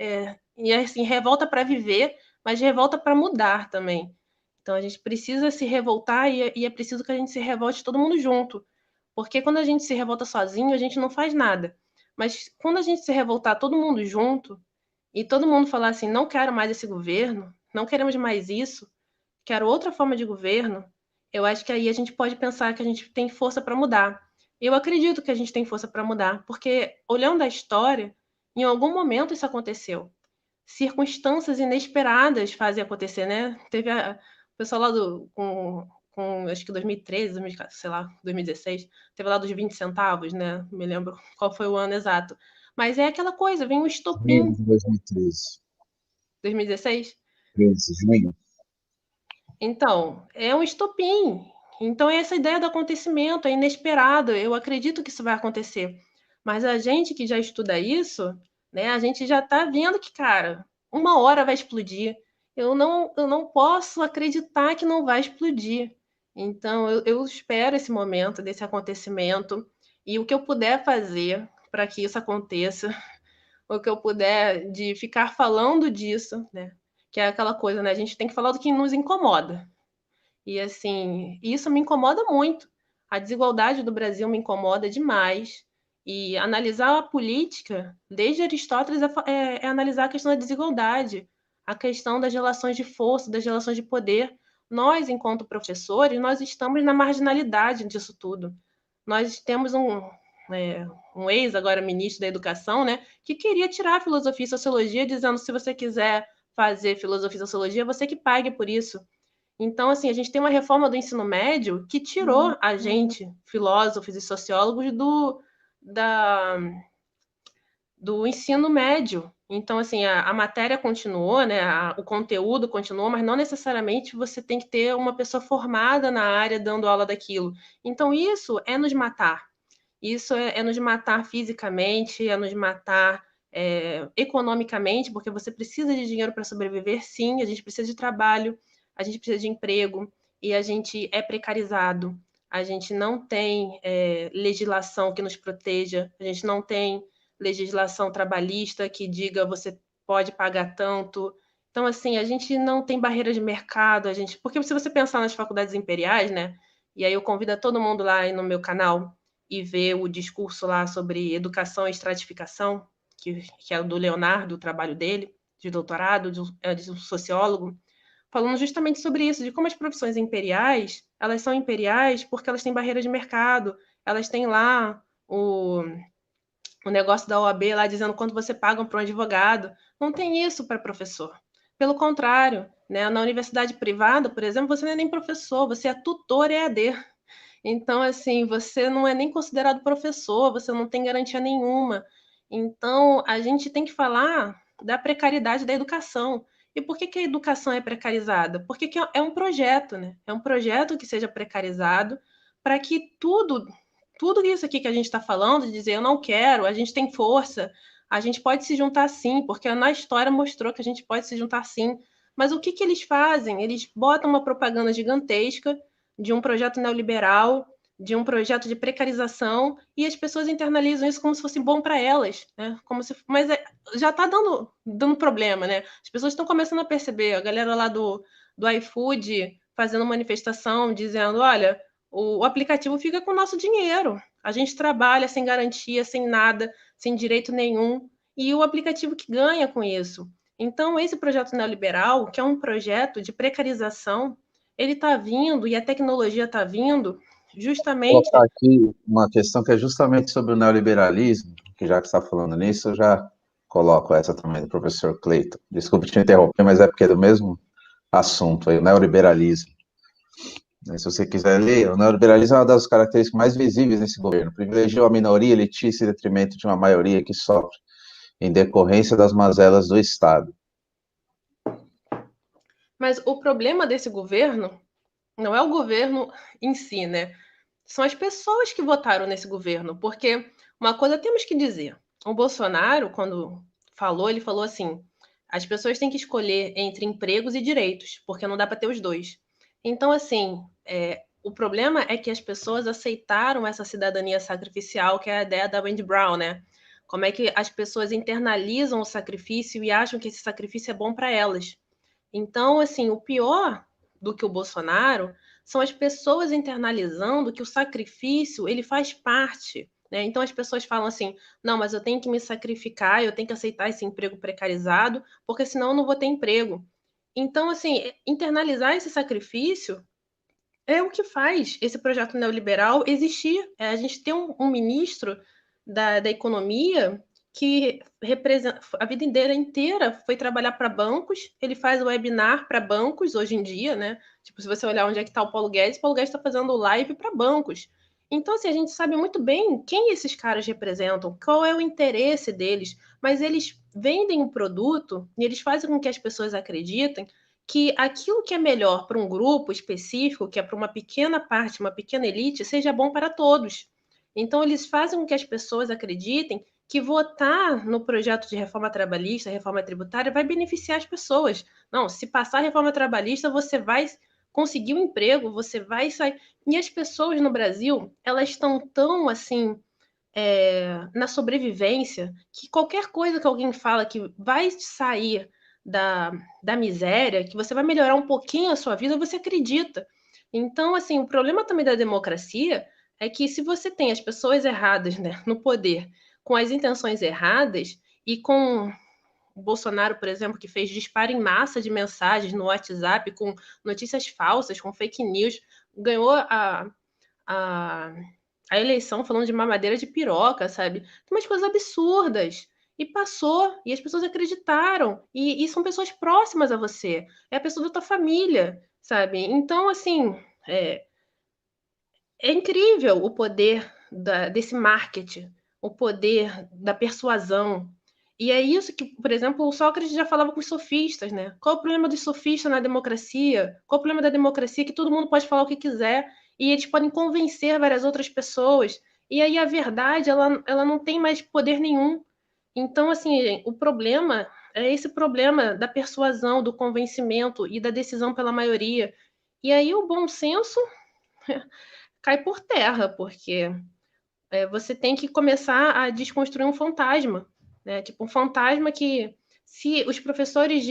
e assim, revolta para viver, mas revolta para mudar também. Então, a gente precisa se revoltar e é preciso que a gente se revolte todo mundo junto, Porque quando a gente se revolta sozinho, a gente não faz nada. Mas quando a gente se revoltar todo mundo junto, e todo mundo falar assim, não quero mais esse governo, não queremos mais isso, quero outra forma de governo, eu acho que aí a gente pode pensar que a gente tem força para mudar. Eu acredito que a gente tem força para mudar, porque olhando a história, em algum momento isso aconteceu. Circunstâncias inesperadas fazem acontecer, né? Teve o pessoal lá com acho que 2013, 2014, sei lá, 2016, teve lá dos 20 centavos, né? Não me lembro qual foi o ano exato. Mas é aquela coisa, vem um Junho estopim. de 2013. 2016? 13, junho. Então, é um estopim. Então, é essa ideia do acontecimento, é inesperado. Eu acredito que isso vai acontecer. Mas a gente que já estuda isso, né, a gente já está vendo que, cara, uma hora vai explodir. Eu não posso acreditar que não vai explodir. Então, eu espero esse momento, desse acontecimento, e o que eu puder fazer para que isso aconteça, o que eu puder de ficar falando disso, né? Que é aquela coisa, né? A gente tem que falar do que nos incomoda. E assim, isso me incomoda muito. A desigualdade do Brasil me incomoda demais. E analisar a política, desde Aristóteles, é analisar a questão da desigualdade, a questão das relações de força, das relações de poder. Nós, enquanto professores, nós estamos na marginalidade disso tudo. Nós temos um ex, agora ministro da Educação, né, que queria tirar a filosofia e sociologia, dizendo se você quiser fazer filosofia e sociologia, você que pague por isso. Então, assim, a gente tem uma reforma do ensino médio que tirou a gente, filósofos e sociólogos, da, do ensino médio. Então, assim, a matéria continuou, né? O conteúdo continuou, mas não necessariamente você tem que ter uma pessoa formada na área dando aula daquilo. Então, isso é nos matar. Isso é nos matar fisicamente, é nos matar economicamente, porque você precisa de dinheiro para sobreviver, sim, a gente precisa de trabalho, a gente precisa de emprego, e a gente é precarizado, a gente não tem legislação que nos proteja, a gente não tem legislação trabalhista que diga você pode pagar tanto. Então, assim, a gente não tem barreira de mercado, porque se você pensar nas faculdades imperiais, né? E aí eu convido a todo mundo lá no meu canal e ver o discurso lá sobre educação e estratificação, que é o do Leonardo, o trabalho dele, de doutorado, de um sociólogo, falando justamente sobre isso, de como as profissões imperiais, elas são imperiais porque elas têm barreira de mercado, elas têm lá o negócio da OAB lá dizendo quanto você paga para um advogado. Não tem isso para professor. Pelo contrário, né, na universidade privada, por exemplo, você não é nem professor, você é tutor EAD. Então, assim, você não é nem considerado professor, você não tem garantia nenhuma. Então, a gente tem que falar da precariedade da educação. E por que a educação é precarizada? Porque que é um projeto, né? É um projeto que seja precarizado para que tudo isso aqui que a gente está falando, de dizer eu não quero, a gente tem força, a gente pode se juntar sim, porque na história mostrou que a gente pode se juntar sim. Mas o que eles fazem? Eles botam uma propaganda gigantesca de um projeto neoliberal, de um projeto de precarização, e as pessoas internalizam isso como se fosse bom para elas, né? Mas já está dando problema, né? As pessoas estão começando a perceber, a galera lá do iFood fazendo manifestação, dizendo, olha, o aplicativo fica com o nosso dinheiro, a gente trabalha sem garantia, sem nada, sem direito nenhum, e o aplicativo que ganha com isso. Então, esse projeto neoliberal, que é um projeto de precarização, ele está vindo e a tecnologia está vindo Vou justamente. colocar aqui uma questão que é justamente sobre o neoliberalismo, que já que está falando nisso, eu já coloco essa também do professor Cleiton. Desculpe te interromper, mas é porque é do mesmo assunto aí, o neoliberalismo. Se você quiser ler, o neoliberalismo é uma das características mais visíveis nesse governo. Privilegiou a minoria elitista em detrimento de uma maioria que sofre em decorrência das mazelas do Estado. Mas o problema desse governo não é o governo em si, né? São as pessoas que votaram nesse governo, porque uma coisa temos que dizer: o Bolsonaro, quando falou, ele falou assim: as pessoas têm que escolher entre empregos e direitos, porque não dá para ter os dois. Então, assim, o problema é que as pessoas aceitaram essa cidadania sacrificial, que é a ideia da Wendy Brown, né? Como é que as pessoas internalizam o sacrifício e acham que esse sacrifício é bom para elas. Então, assim, o pior do que o Bolsonaro são as pessoas internalizando que o sacrifício, ele faz parte, né? Então as pessoas falam assim, não, mas eu tenho que me sacrificar, eu tenho que aceitar esse emprego precarizado, porque senão eu não vou ter emprego. Então, assim, internalizar esse sacrifício é o que faz esse projeto neoliberal existir. A gente tem um ministro da economia que representa a vida inteira foi trabalhar para bancos, ele faz webinar para bancos hoje em dia, né? Tipo, se você olhar onde é que está o Paulo Guedes está fazendo live para bancos. Então, assim, a gente sabe muito bem quem esses caras representam, qual é o interesse deles, mas eles vendem um produto e eles fazem com que as pessoas acreditem que aquilo que é melhor para um grupo específico, que é para uma pequena parte, uma pequena elite, seja bom para todos. Então, eles fazem com que as pessoas acreditem que votar no projeto de reforma trabalhista, reforma tributária, vai beneficiar as pessoas. Não, se passar a reforma trabalhista, você vai conseguir um emprego, você vai sair. E as pessoas no Brasil, elas estão tão assim. Na sobrevivência, que qualquer coisa que alguém fala que vai sair da miséria, que você vai melhorar um pouquinho a sua vida, você acredita. Então, assim, o problema também da democracia é que se você tem as pessoas erradas, né, no poder, com as intenções erradas, e com o Bolsonaro, por exemplo, que fez disparo em massa de mensagens no WhatsApp com notícias falsas, com fake news, ganhou a, a eleição falando de mamadeira de piroca, sabe? Tem umas coisas absurdas. E passou, e as pessoas acreditaram. E são pessoas próximas a você. É a pessoa da tua família, sabe? Então, assim, é, é incrível o poder desse marketing, o poder da persuasão. E é isso que, por exemplo, o Sócrates já falava com os sofistas, né? Qual o problema dos sofistas na democracia? Qual o problema da democracia? Que todo mundo pode falar o que quiser e eles podem convencer várias outras pessoas. E aí a verdade, ela não tem mais poder nenhum. Então, assim, o problema é esse problema da persuasão, do convencimento e da decisão pela maioria. E aí o bom senso cai por terra, porque você tem que começar a desconstruir um fantasma, né? Tipo, um fantasma que, se os professores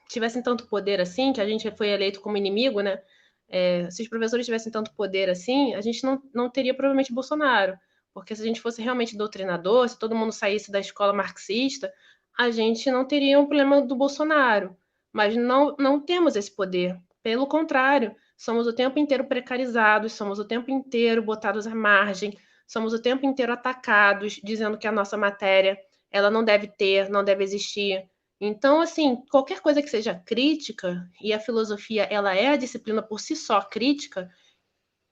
tivessem tanto poder assim, que a gente foi eleito como inimigo, né? Se os professores tivessem tanto poder assim, a gente não teria provavelmente Bolsonaro. Porque se a gente fosse realmente doutrinador, se todo mundo saísse da escola marxista, a gente não teria um problema do Bolsonaro. Mas não temos esse poder. Pelo contrário, somos o tempo inteiro precarizados, somos o tempo inteiro botados à margem, somos o tempo inteiro atacados, dizendo que a nossa matéria ela não deve ter, não deve existir. Então, assim, qualquer coisa que seja crítica, e a filosofia ela é a disciplina por si só crítica,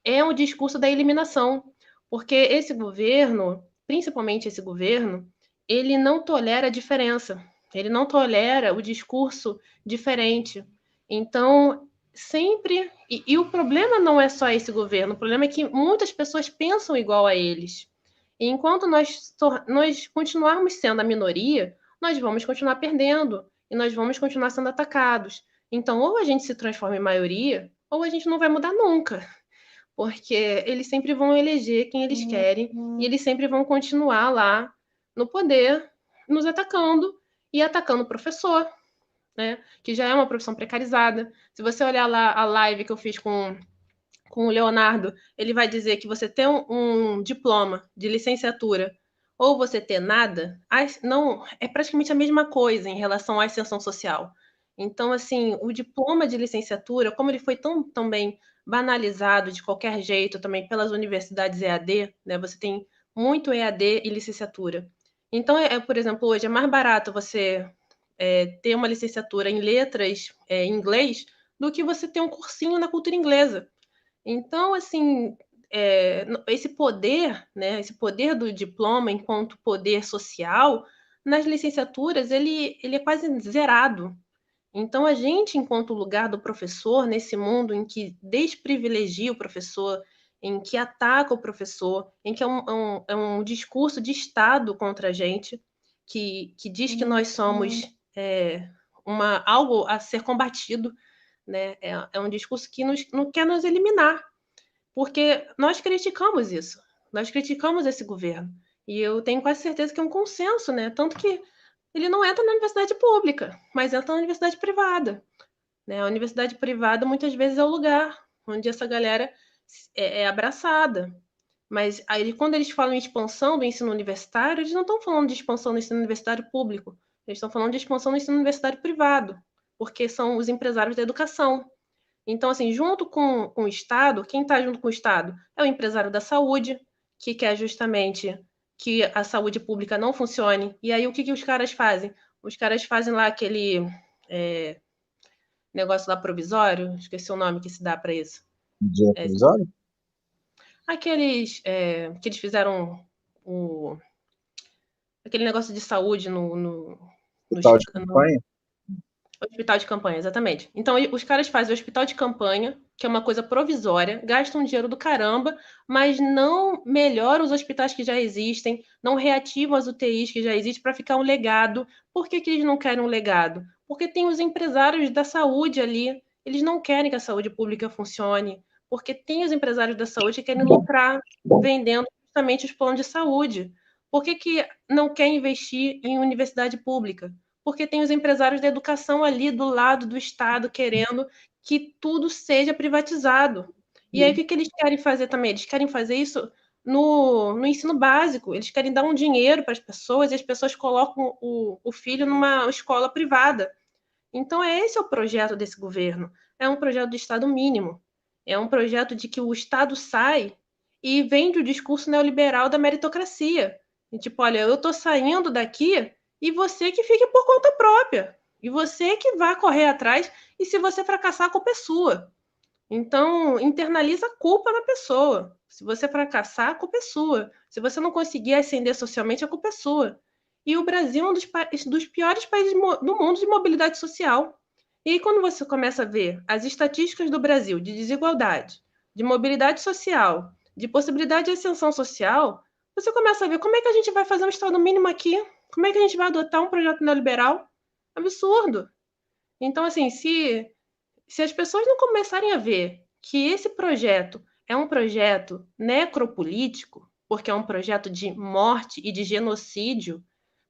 é um discurso da eliminação. Porque esse governo, principalmente esse governo, ele não tolera a diferença, ele não tolera o discurso diferente. Então, sempre. E o problema não é só esse governo, o problema é que muitas pessoas pensam igual a eles. E enquanto nós continuarmos sendo a minoria, nós vamos continuar perdendo e nós vamos continuar sendo atacados. Então, ou a gente se transforma em maioria, ou a gente não vai mudar nunca, porque eles sempre vão eleger quem eles querem e eles sempre vão continuar lá no poder, nos atacando e atacando o professor, né? Que já é uma profissão precarizada. Se você olhar lá a live que eu fiz com o Leonardo, ele vai dizer que você ter um diploma de licenciatura ou você ter nada, não é praticamente a mesma coisa em relação à ascensão social. Então, assim, o diploma de licenciatura, como ele foi tão bem banalizado de qualquer jeito também pelas universidades EAD, né? Você tem muito EAD e licenciatura. Então, por exemplo, hoje é mais barato você ter uma licenciatura em letras em inglês do que você ter um cursinho na cultura inglesa. Então, assim, esse poder, né, esse poder do diploma enquanto poder social, nas licenciaturas, ele é quase zerado. Então, a gente, enquanto lugar do professor, nesse mundo em que desprivilegia o professor, em que ataca o professor, em que é um discurso de Estado contra a gente, que diz que nós somos algo a ser combatido, né? É um discurso que não quer nos eliminar, porque nós criticamos isso, nós criticamos esse governo. E eu tenho quase certeza que é um consenso, né? Tanto que ele não entra na universidade pública, mas entra na universidade privada, né? A universidade privada muitas vezes é o lugar onde essa galera é abraçada. Mas aí, quando eles falam em expansão do ensino universitário, eles não estão falando de expansão do ensino universitário público, eles estão falando de expansão do ensino universitário privado, porque são os empresários da educação. Então, assim, junto com o Estado, quem está junto com o Estado é o empresário da saúde, que quer justamente que a saúde pública não funcione. E aí, o que os caras fazem? Os caras fazem lá aquele negócio lá provisório, esqueci o nome que se dá para isso. Dia provisório? Aqueles que eles fizeram aquele negócio de saúde no Hospital de campanha? Hospital de campanha, exatamente. Então, os caras fazem o hospital de campanha, que é uma coisa provisória, gastam dinheiro do caramba, mas não melhoram os hospitais que já existem, não reativam as UTIs que já existem para ficar um legado. Por que eles não querem um legado? Porque tem os empresários da saúde ali, eles não querem que a saúde pública funcione, porque tem os empresários da saúde que querem lucrar vendendo justamente os planos de saúde. Por que não quer investir em universidade pública? Porque tem os empresários da educação ali do lado do Estado querendo que tudo seja privatizado. E aí, o que eles querem fazer também? Eles querem fazer isso no ensino básico. Eles querem dar um dinheiro para as pessoas e as pessoas colocam o filho numa escola privada. Então, esse é o projeto desse governo. É um projeto do Estado mínimo. É um projeto de que o Estado sai e vende o discurso neoliberal da meritocracia. E, tipo, olha, eu estou saindo daqui e você que fique por conta própria. E você que vai correr atrás, e se você fracassar, a culpa é sua. Então, internaliza a culpa na pessoa. Se você fracassar, a culpa é sua. Se você não conseguir ascender socialmente, a culpa é sua. E o Brasil é um dos piores países do mundo de mobilidade social. E aí, quando você começa a ver as estatísticas do Brasil de desigualdade, de mobilidade social, de possibilidade de ascensão social, você começa a ver como é que a gente vai fazer um Estado mínimo aqui? Como é que a gente vai adotar um projeto neoliberal? Absurdo. Então, assim, se as pessoas não começarem a ver que esse projeto é um projeto necropolítico, porque é um projeto de morte e de genocídio,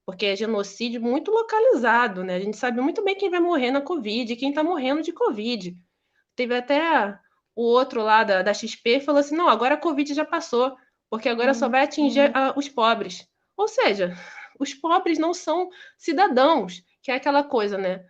porque é genocídio muito localizado, né? A gente sabe muito bem quem vai morrer na Covid e quem está morrendo de Covid. Teve até o outro lá da XP falou assim: não, agora a Covid já passou, porque agora só vai atingir os pobres. Ou seja, os pobres não são cidadãos, que é aquela coisa, né?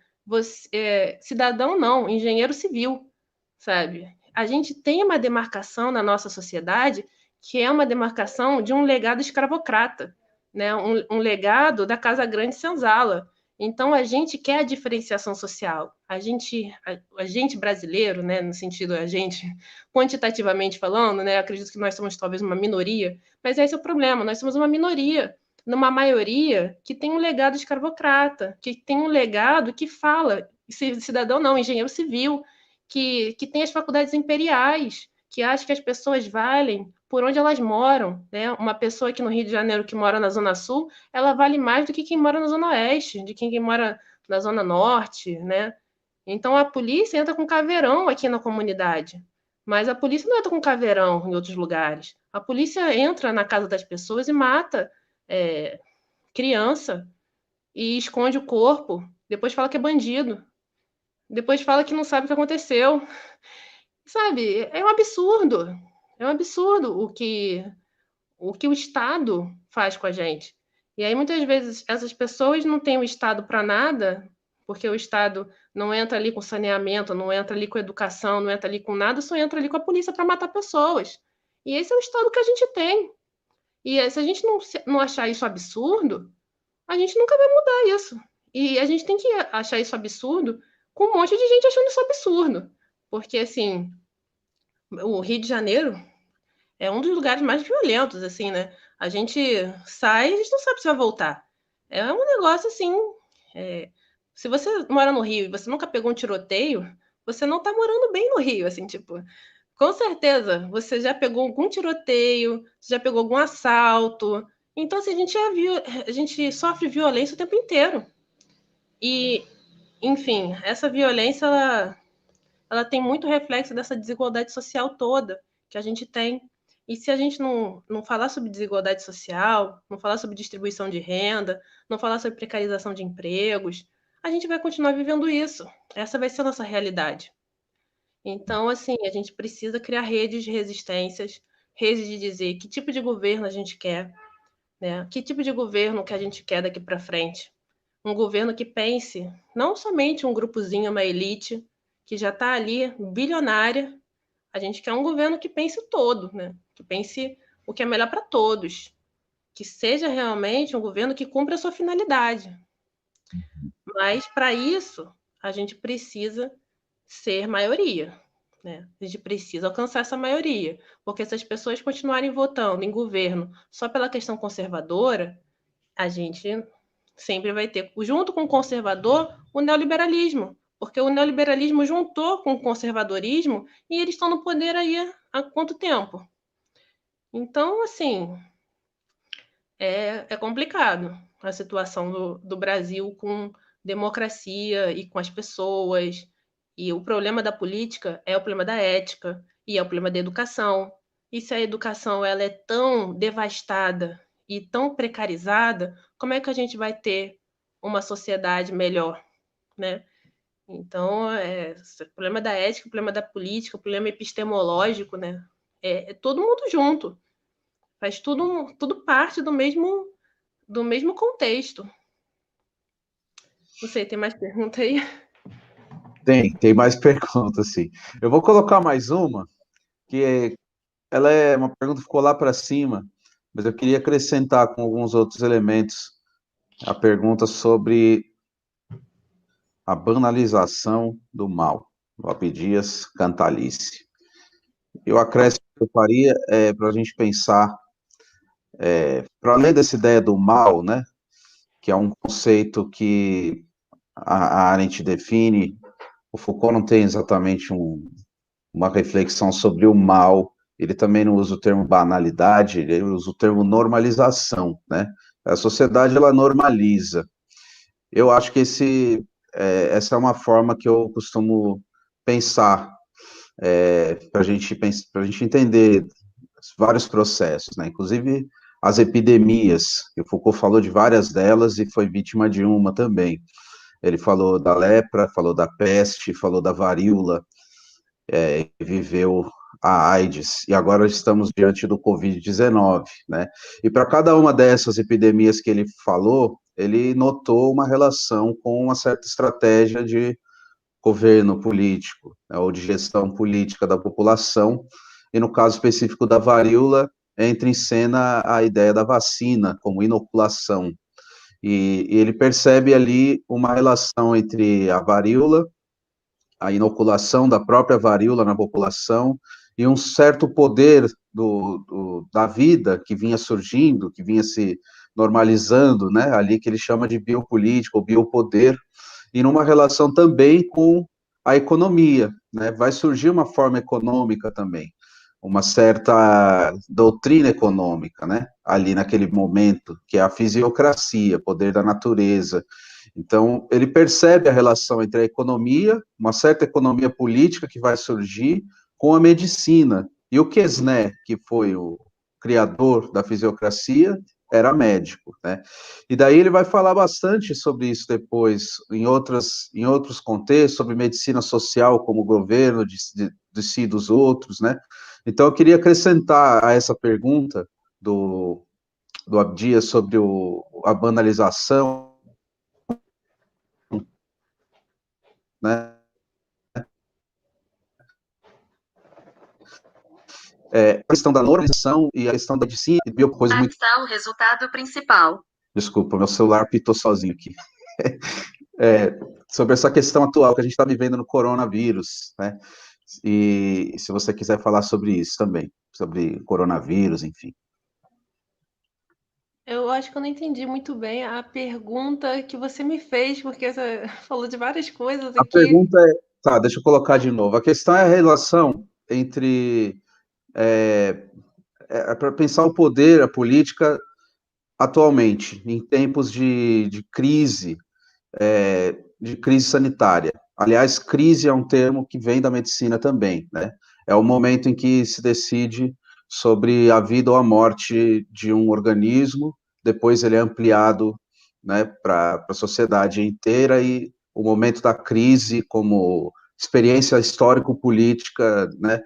Cidadão não, engenheiro civil, sabe? A gente tem uma demarcação na nossa sociedade que é uma demarcação de um legado escravocrata, né? Um legado da Casa Grande Senzala. Então a gente quer a diferenciação social. A gente brasileiro, né, no sentido a gente quantitativamente falando, né, acredito que nós somos talvez uma minoria, mas esse é o problema. Nós somos uma minoria numa maioria que tem um legado escravocrata, que tem um legado que fala, cidadão não, engenheiro civil, que tem as faculdades imperiais, que acha que as pessoas valem por onde elas moram, né? Uma pessoa aqui no Rio de Janeiro que mora na Zona Sul, ela vale mais do que quem mora na Zona Oeste, de quem mora na Zona Norte, né? Então a polícia entra com caveirão aqui na comunidade, mas a polícia não entra com caveirão em outros lugares. A polícia entra na casa das pessoas e mata criança e esconde o corpo, depois fala que é bandido, depois fala que não sabe o que aconteceu. Sabe, é um absurdo o que o Estado faz com a gente. E aí, muitas vezes, essas pessoas não têm o Estado para nada, porque o Estado não entra ali com saneamento, não entra ali com educação, não entra ali com nada, só entra ali com a polícia para matar pessoas. E esse é o Estado que a gente tem. E se a gente não achar isso absurdo, a gente nunca vai mudar isso. E a gente tem que achar isso absurdo com um monte de gente achando isso absurdo. Porque, assim, o Rio de Janeiro é um dos lugares mais violentos, assim, né? A gente sai, a gente não sabe se vai voltar. É um negócio assim. Se você mora no Rio e você nunca pegou um tiroteio, você não tá morando bem no Rio, assim, tipo. Com certeza, você já pegou algum tiroteio, já pegou algum assalto. Então, assim, a gente sofre violência o tempo inteiro. E, enfim, essa violência, ela tem muito reflexo dessa desigualdade social toda que a gente tem. E se a gente não falar sobre desigualdade social, não falar sobre distribuição de renda, não falar sobre precarização de empregos, a gente vai continuar vivendo isso. Essa vai ser a nossa realidade. Então, assim, a gente precisa criar redes de resistências, redes de dizer que tipo de governo a gente quer, né? Que tipo de governo que a gente quer daqui para frente. Um governo que pense não somente um grupozinho, uma elite, que já está ali bilionária. A gente quer um governo que pense o todo, né? Que pense o que é melhor para todos. Que seja realmente um governo que cumpra a sua finalidade. Mas, para isso, a gente precisa ser maioria. Né? A gente precisa alcançar essa maioria. Porque se as pessoas continuarem votando em governo só pela questão conservadora, a gente sempre vai ter, junto com o conservador, o neoliberalismo. Porque o neoliberalismo juntou com o conservadorismo e eles estão no poder aí há quanto tempo? Então, assim, é complicado a situação do Brasil com democracia e com as pessoas. E o problema da política é o problema da ética e é o problema da educação. E se a educação ela é tão devastada e tão precarizada, como é que a gente vai ter uma sociedade melhor, né? Então, o problema da ética, o problema da política, o problema epistemológico, né? É todo mundo junto. Faz tudo parte do mesmo contexto. Não sei, tem mais pergunta aí? Tem mais perguntas, sim. Eu vou colocar mais uma, ela é uma pergunta que ficou lá para cima, mas eu queria acrescentar com alguns outros elementos a pergunta sobre a banalização do mal, do Abdias Cantalice. E o acréscimo que eu faria é para a gente pensar, para além dessa ideia do mal, né, que é um conceito que a Arendt define, o Foucault não tem exatamente uma reflexão sobre o mal, ele também não usa o termo banalidade, ele usa o termo normalização, né? A sociedade, ela normaliza. Eu acho que essa é uma forma que eu costumo pensar, para a gente entender vários processos, né? Inclusive as epidemias, que o Foucault falou de várias delas e foi vítima de uma também. Ele falou da lepra, falou da peste, falou da varíola, viveu a AIDS, e agora estamos diante do Covid-19, né? E para cada uma dessas epidemias que ele falou, ele notou uma relação com uma certa estratégia de governo político, né, ou de gestão política da população, e no caso específico da varíola, entra em cena a ideia da vacina como inoculação, e ele percebe ali uma relação entre a varíola, a inoculação da própria varíola na população e um certo poder da vida que vinha surgindo, que vinha se normalizando, né, ali que ele chama de biopolítica, ou biopoder, e numa relação também com a economia, né, vai surgir uma forma econômica também, uma certa doutrina econômica, né, ali naquele momento, que é a fisiocracia, poder da natureza. Então, ele percebe a relação entre a economia, uma certa economia política que vai surgir, com a medicina. E o Quesnay, que foi o criador da fisiocracia, era médico, né? E daí ele vai falar bastante sobre isso depois, em outros contextos, sobre medicina social como governo de si e dos outros, né? Então, eu queria acrescentar a essa pergunta do Abdias sobre a banalização, né? A questão da normalização e a questão da medicina, coisa muito... Está o resultado principal. Desculpa, meu celular pitou sozinho aqui. Sobre essa questão atual que a gente está vivendo no coronavírus, né? E se você quiser falar sobre isso também, sobre coronavírus, enfim. Eu acho que eu não entendi muito bem a pergunta que você me fez, porque você falou de várias coisas A aqui. pergunta é, tá, deixa eu colocar de novo. A questão é a relação entre, para pensar o poder, a política atualmente, em tempos de crise sanitária. Aliás, crise é um termo que vem da medicina também, né? É o momento em que se decide sobre a vida ou a morte de um organismo, depois ele é ampliado, né, para a sociedade inteira, e o momento da crise, como experiência histórico-política, né,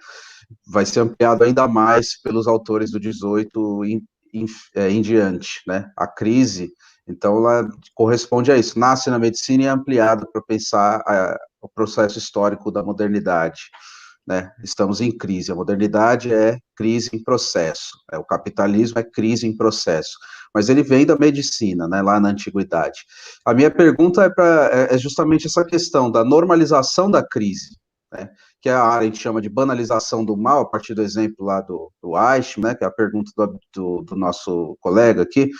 vai ser ampliado ainda mais pelos autores do 18 em diante, né? A crise, então, ela corresponde a isso, nasce na medicina e é ampliado para pensar o processo histórico da modernidade, né? Estamos em crise, a modernidade é crise em processo, o capitalismo é crise em processo, mas ele vem da medicina, né, lá na antiguidade. A minha pergunta é justamente essa questão da normalização da crise, né, que a Arendt chama de banalização do mal, a partir do exemplo lá do Eichmann, né, que é a pergunta do nosso colega aqui,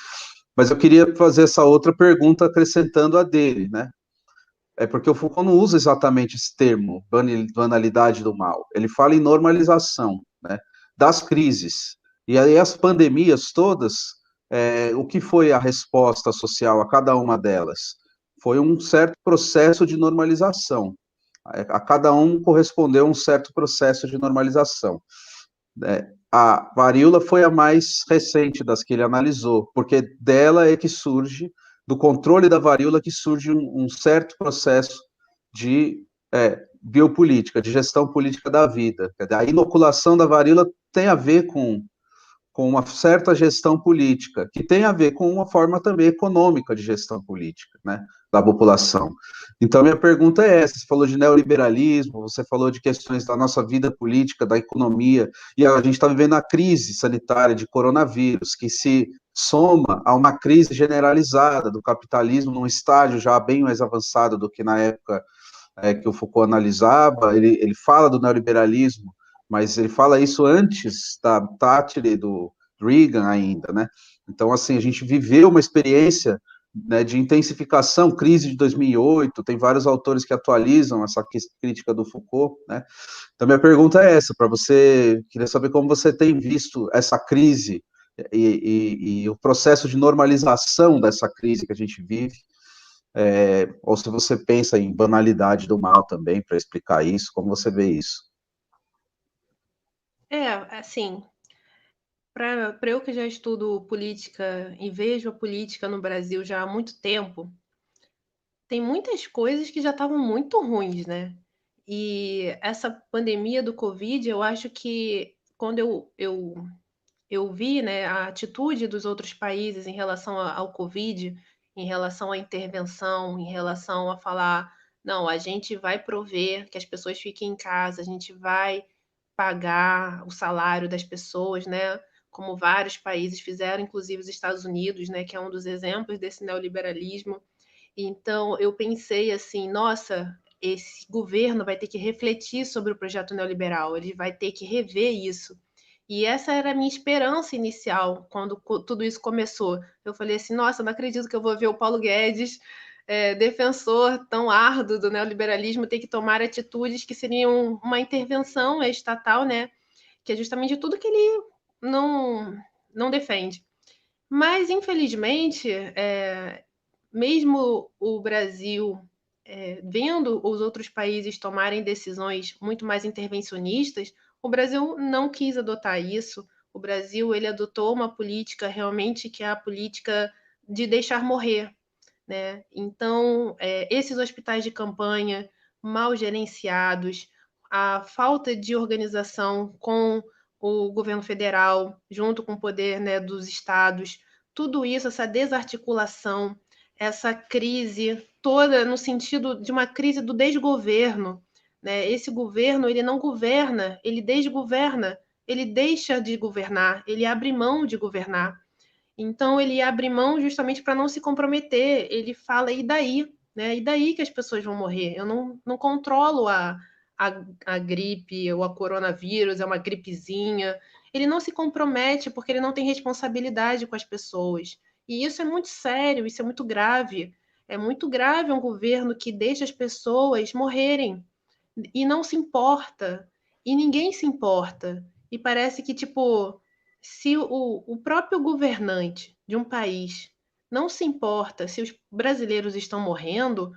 mas eu queria fazer essa outra pergunta acrescentando a dele, né, porque o Foucault não usa exatamente esse termo, banalidade do mal. Ele fala em normalização, né, das crises. E aí as pandemias todas, o que foi a resposta social a cada uma delas? Foi um certo processo de normalização. A cada um correspondeu um certo processo de normalização. A varíola foi a mais recente das que ele analisou, porque dela é que surge, do controle da varíola, que surge um certo processo de biopolítica, de gestão política da vida. A inoculação da varíola tem a ver com uma certa gestão política, que tem a ver com uma forma também econômica de gestão política, né, da população. Então, minha pergunta é essa, você falou de neoliberalismo, você falou de questões da nossa vida política, da economia, e a gente está vivendo a crise sanitária de coronavírus, que se soma a uma crise generalizada do capitalismo num estágio já bem mais avançado do que na época que o Foucault analisava. Ele fala do neoliberalismo, mas ele fala isso antes da Thatcher e do Reagan ainda, né? Então, assim, a gente viveu uma experiência, né, de intensificação, crise de 2008, tem vários autores que atualizam essa crítica do Foucault, né? Então, minha pergunta é essa, para você, queria saber como você tem visto essa crise e o processo de normalização dessa crise que a gente vive, ou se você pensa em banalidade do mal também, para explicar isso, como você vê isso? Assim, para eu que já estudo política e vejo a política no Brasil já há muito tempo, tem muitas coisas que já estavam muito ruins, né? E essa pandemia do Covid, eu acho que quando eu vi, né, a atitude dos outros países em relação ao Covid, em relação à intervenção, em relação a falar, não, a gente vai prover que as pessoas fiquem em casa, a gente vai pagar o salário das pessoas, né? Como vários países fizeram, inclusive os Estados Unidos, né, que é um dos exemplos desse neoliberalismo. Então, eu pensei assim, nossa, esse governo vai ter que refletir sobre o projeto neoliberal, ele vai ter que rever isso. E essa era a minha esperança inicial, quando tudo isso começou. Eu falei assim, nossa, não acredito que eu vou ver o Paulo Guedes, defensor tão árduo do neoliberalismo, ter que tomar atitudes que seriam uma intervenção estatal, né? Que é justamente tudo que ele não defende. Mas, infelizmente, mesmo o Brasil vendo os outros países tomarem decisões muito mais intervencionistas, o Brasil não quis adotar isso. O Brasil ele adotou uma política realmente que é a política de deixar morrer, né? Então, esses hospitais de campanha mal gerenciados, a falta de organização com o governo federal, junto com o poder, né, dos estados, tudo isso, essa desarticulação, essa crise toda no sentido de uma crise do desgoverno, né? Esse governo, ele não governa, ele desgoverna, ele deixa de governar, ele abre mão de governar. Então, ele abre mão justamente para não se comprometer. Ele fala, e daí? Né? E daí que as pessoas vão morrer? Eu não controlo a gripe ou a coronavírus, é uma gripezinha. Ele não se compromete porque ele não tem responsabilidade com as pessoas. E isso é muito sério, isso é muito grave. É muito grave um governo que deixa as pessoas morrerem e não se importa. E ninguém se importa. E parece que, tipo, se o próprio governante de um país não se importa se os brasileiros estão morrendo,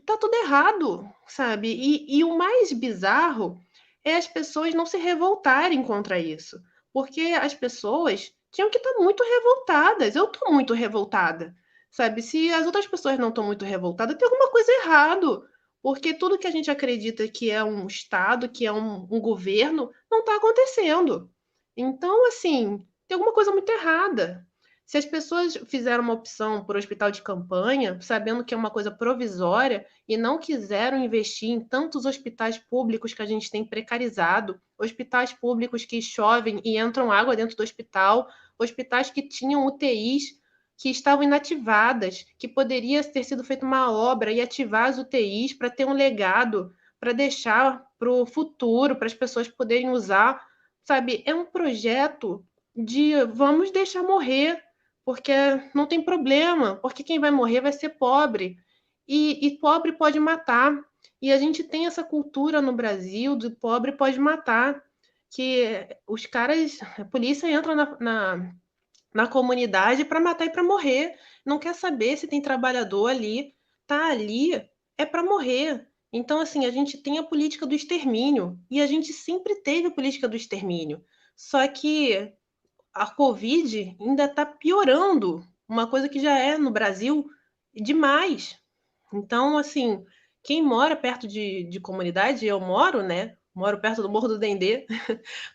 tá tudo errado, sabe? E o mais bizarro é as pessoas não se revoltarem contra isso, porque as pessoas tinham que estar muito revoltadas. Eu estou muito revoltada, sabe? Se as outras pessoas não estão muito revoltadas, tem alguma coisa errado, Porque tudo que a gente acredita que é um Estado, que é um governo, não está acontecendo. Então, assim, tem alguma coisa muito errada. Se as pessoas fizeram uma opção por hospital de campanha, sabendo que é uma coisa provisória, e não quiseram investir em tantos hospitais públicos que a gente tem precarizado, hospitais públicos que chovem e entram água dentro do hospital, hospitais que tinham UTIs que estavam inativadas, que poderia ter sido feita uma obra e ativar as UTIs para ter um legado, para deixar para o futuro, para as pessoas poderem usar, sabe? É um projeto de vamos deixar morrer, porque não tem problema, porque quem vai morrer vai ser pobre. E pobre pode matar. E a gente tem essa cultura no Brasil de pobre pode matar, que os caras, a polícia entra na comunidade para matar e para morrer. Não quer saber se tem trabalhador ali. Tá ali é para morrer. Então, assim, a gente tem a política do extermínio. E a gente sempre teve a política do extermínio. Só que a Covid ainda está piorando. Uma coisa que já é no Brasil demais. Então, assim, quem mora perto de comunidade, eu moro, né? Moro perto do Morro do Dendê,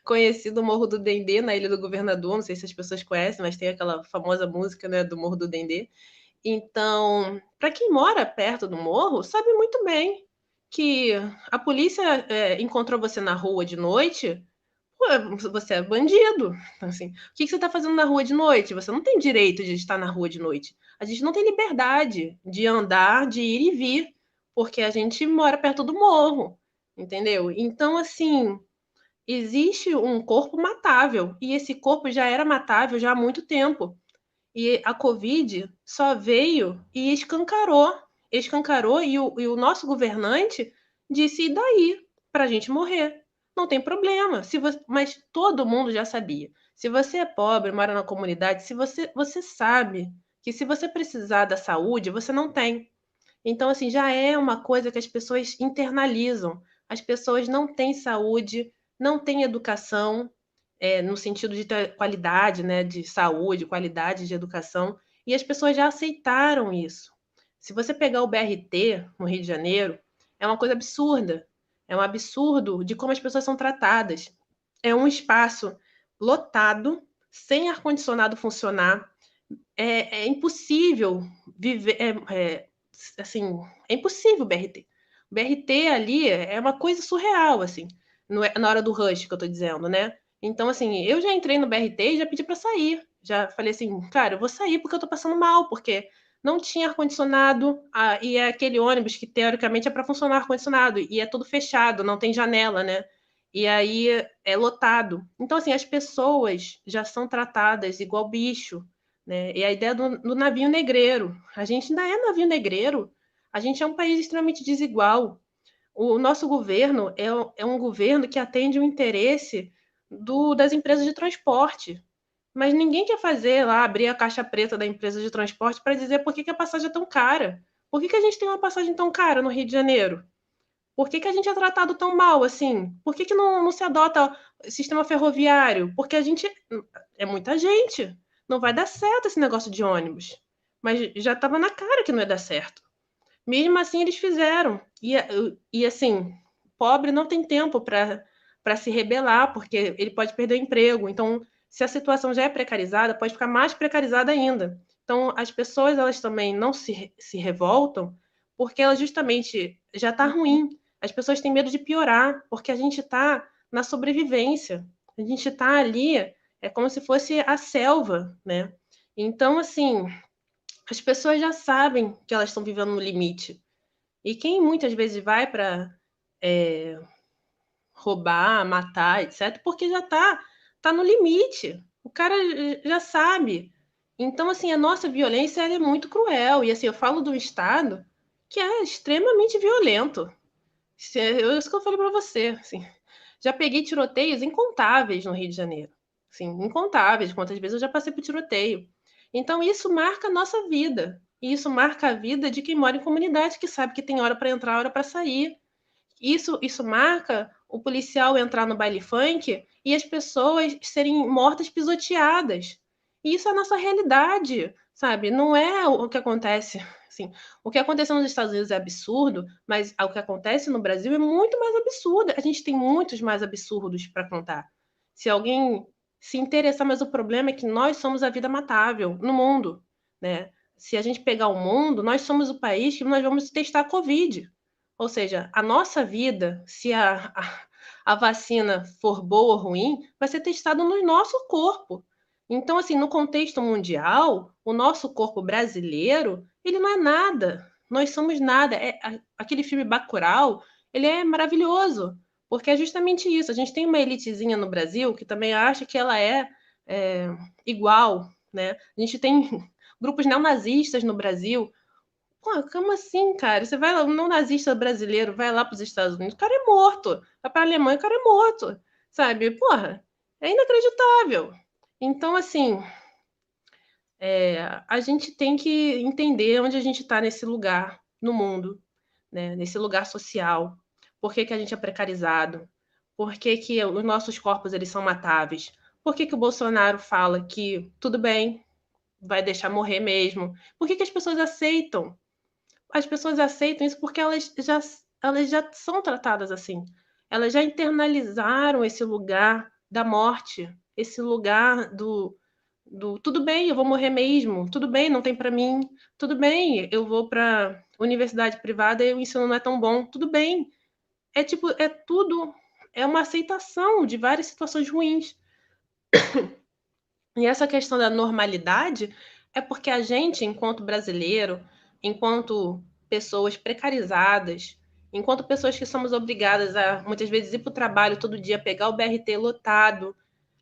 conhecido Morro do Dendê na Ilha do Governador. Não sei se as pessoas conhecem, mas tem aquela famosa música, né, do Morro do Dendê. Então, para quem mora perto do morro, sabe muito bem que a polícia encontrou você na rua de noite, pô, você é bandido. Assim, o que você está fazendo na rua de noite? Você não tem direito de estar na rua de noite. A gente não tem liberdade de andar, de ir e vir, porque a gente mora perto do morro, entendeu? Então, assim, existe um corpo matável, e esse corpo já era matável já há muito tempo. E a Covid só veio e escancarou, e o nosso governante disse: e daí? Para a gente morrer. Não tem problema. Mas todo mundo já sabia. Se você é pobre, mora na comunidade, se você sabe que se você precisar da saúde, você não tem. Então, assim, já é uma coisa que as pessoas internalizam. As pessoas não têm saúde, não têm educação, no sentido de ter qualidade, né, de saúde, qualidade de educação, e as pessoas já aceitaram isso. Se você pegar o BRT no Rio de Janeiro, é uma coisa absurda. É um absurdo de como as pessoas são tratadas. É um espaço lotado, sem ar-condicionado funcionar. É impossível viver. Assim, é impossível o BRT. O BRT ali é uma coisa surreal, assim, na hora do rush que eu tô dizendo, né? Então, assim, eu já entrei no BRT e já pedi para sair. Já falei assim, cara, eu vou sair porque eu tô passando mal, porque não tinha ar-condicionado, e é aquele ônibus que teoricamente é para funcionar ar-condicionado, e é todo fechado, não tem janela, né? E aí é lotado. Então, assim, as pessoas já são tratadas igual bicho, né? E a ideia do navio negreiro. A gente ainda é navio negreiro, a gente é um país extremamente desigual. O nosso governo é um governo que atende o interesse das empresas de transporte. Mas ninguém quer fazer lá, abrir a caixa preta da empresa de transporte para dizer por que a passagem é tão cara. Por que a gente tem uma passagem tão cara no Rio de Janeiro? Por que a gente é tratado tão mal assim? Por que não se adota sistema ferroviário? Porque a gente é muita gente. Não vai dar certo esse negócio de ônibus. Mas já estava na cara que não ia dar certo. Mesmo assim, eles fizeram. E assim, pobre não tem tempo para se rebelar, porque ele pode perder o emprego. Então, se a situação já é precarizada, pode ficar mais precarizada ainda. Então, as pessoas elas também não se revoltam, porque ela justamente já está ruim. As pessoas têm medo de piorar, porque a gente está na sobrevivência. A gente está ali, é como se fosse a selva, né? Então, assim, as pessoas já sabem que elas estão vivendo no limite. E quem muitas vezes vai para roubar, matar, etc., porque já tá no limite. O cara já sabe. Então, assim, a nossa violência é muito cruel. E, assim, eu falo do Estado que é extremamente violento. Isso que eu falei para você. Assim, já peguei tiroteios incontáveis no Rio de Janeiro. Assim, incontáveis. Quantas vezes eu já passei por tiroteio. Então, isso marca a nossa vida. E isso marca a vida de quem mora em comunidade, que sabe que tem hora para entrar, hora para sair. Isso marca o policial entrar no baile funk e as pessoas serem mortas pisoteadas. E isso é a nossa realidade, sabe? Não é o que acontece. Assim, o que aconteceu nos Estados Unidos é absurdo, mas o que acontece no Brasil é muito mais absurdo. A gente tem muitos mais absurdos para contar. Se alguém se interessar, mas o problema é que nós somos a vida matável no mundo, né? Se a gente pegar o mundo, nós somos o país que nós vamos testar a Covid. Ou seja, a nossa vida, se a vacina for boa ou ruim, vai ser testada no nosso corpo. Então, assim, no contexto mundial, o nosso corpo brasileiro, ele não é nada. Nós somos nada. Aquele filme Bacurau, ele é maravilhoso, porque é justamente isso. A gente tem uma elitezinha no Brasil que também acha que ela é igual, né? A gente tem grupos neonazistas no Brasil. Pô, como assim, cara? Você vai lá, um neonazista brasileiro vai lá para os Estados Unidos, o cara é morto. Vai para a Alemanha, o cara é morto. Sabe? Porra, é inacreditável. Então, assim, a gente tem que entender onde a gente está nesse lugar no mundo, né? Nesse lugar social. Por que, que a gente é precarizado? Por que, que os nossos corpos eles são matáveis? Por que, que o Bolsonaro fala que tudo bem, vai deixar morrer mesmo? Por que, que as pessoas aceitam? As pessoas aceitam isso porque elas já são tratadas assim. Elas já internalizaram esse lugar da morte, esse lugar do tudo bem, eu vou morrer mesmo, tudo bem, não tem para mim, tudo bem, eu vou para universidade privada e o ensino não é tão bom, tudo bem. É tipo, é tudo, é uma aceitação de várias situações ruins. E essa questão da normalidade é porque a gente, enquanto brasileiro, enquanto pessoas precarizadas, enquanto pessoas que somos obrigadas a muitas vezes ir para o trabalho todo dia, pegar o BRT lotado,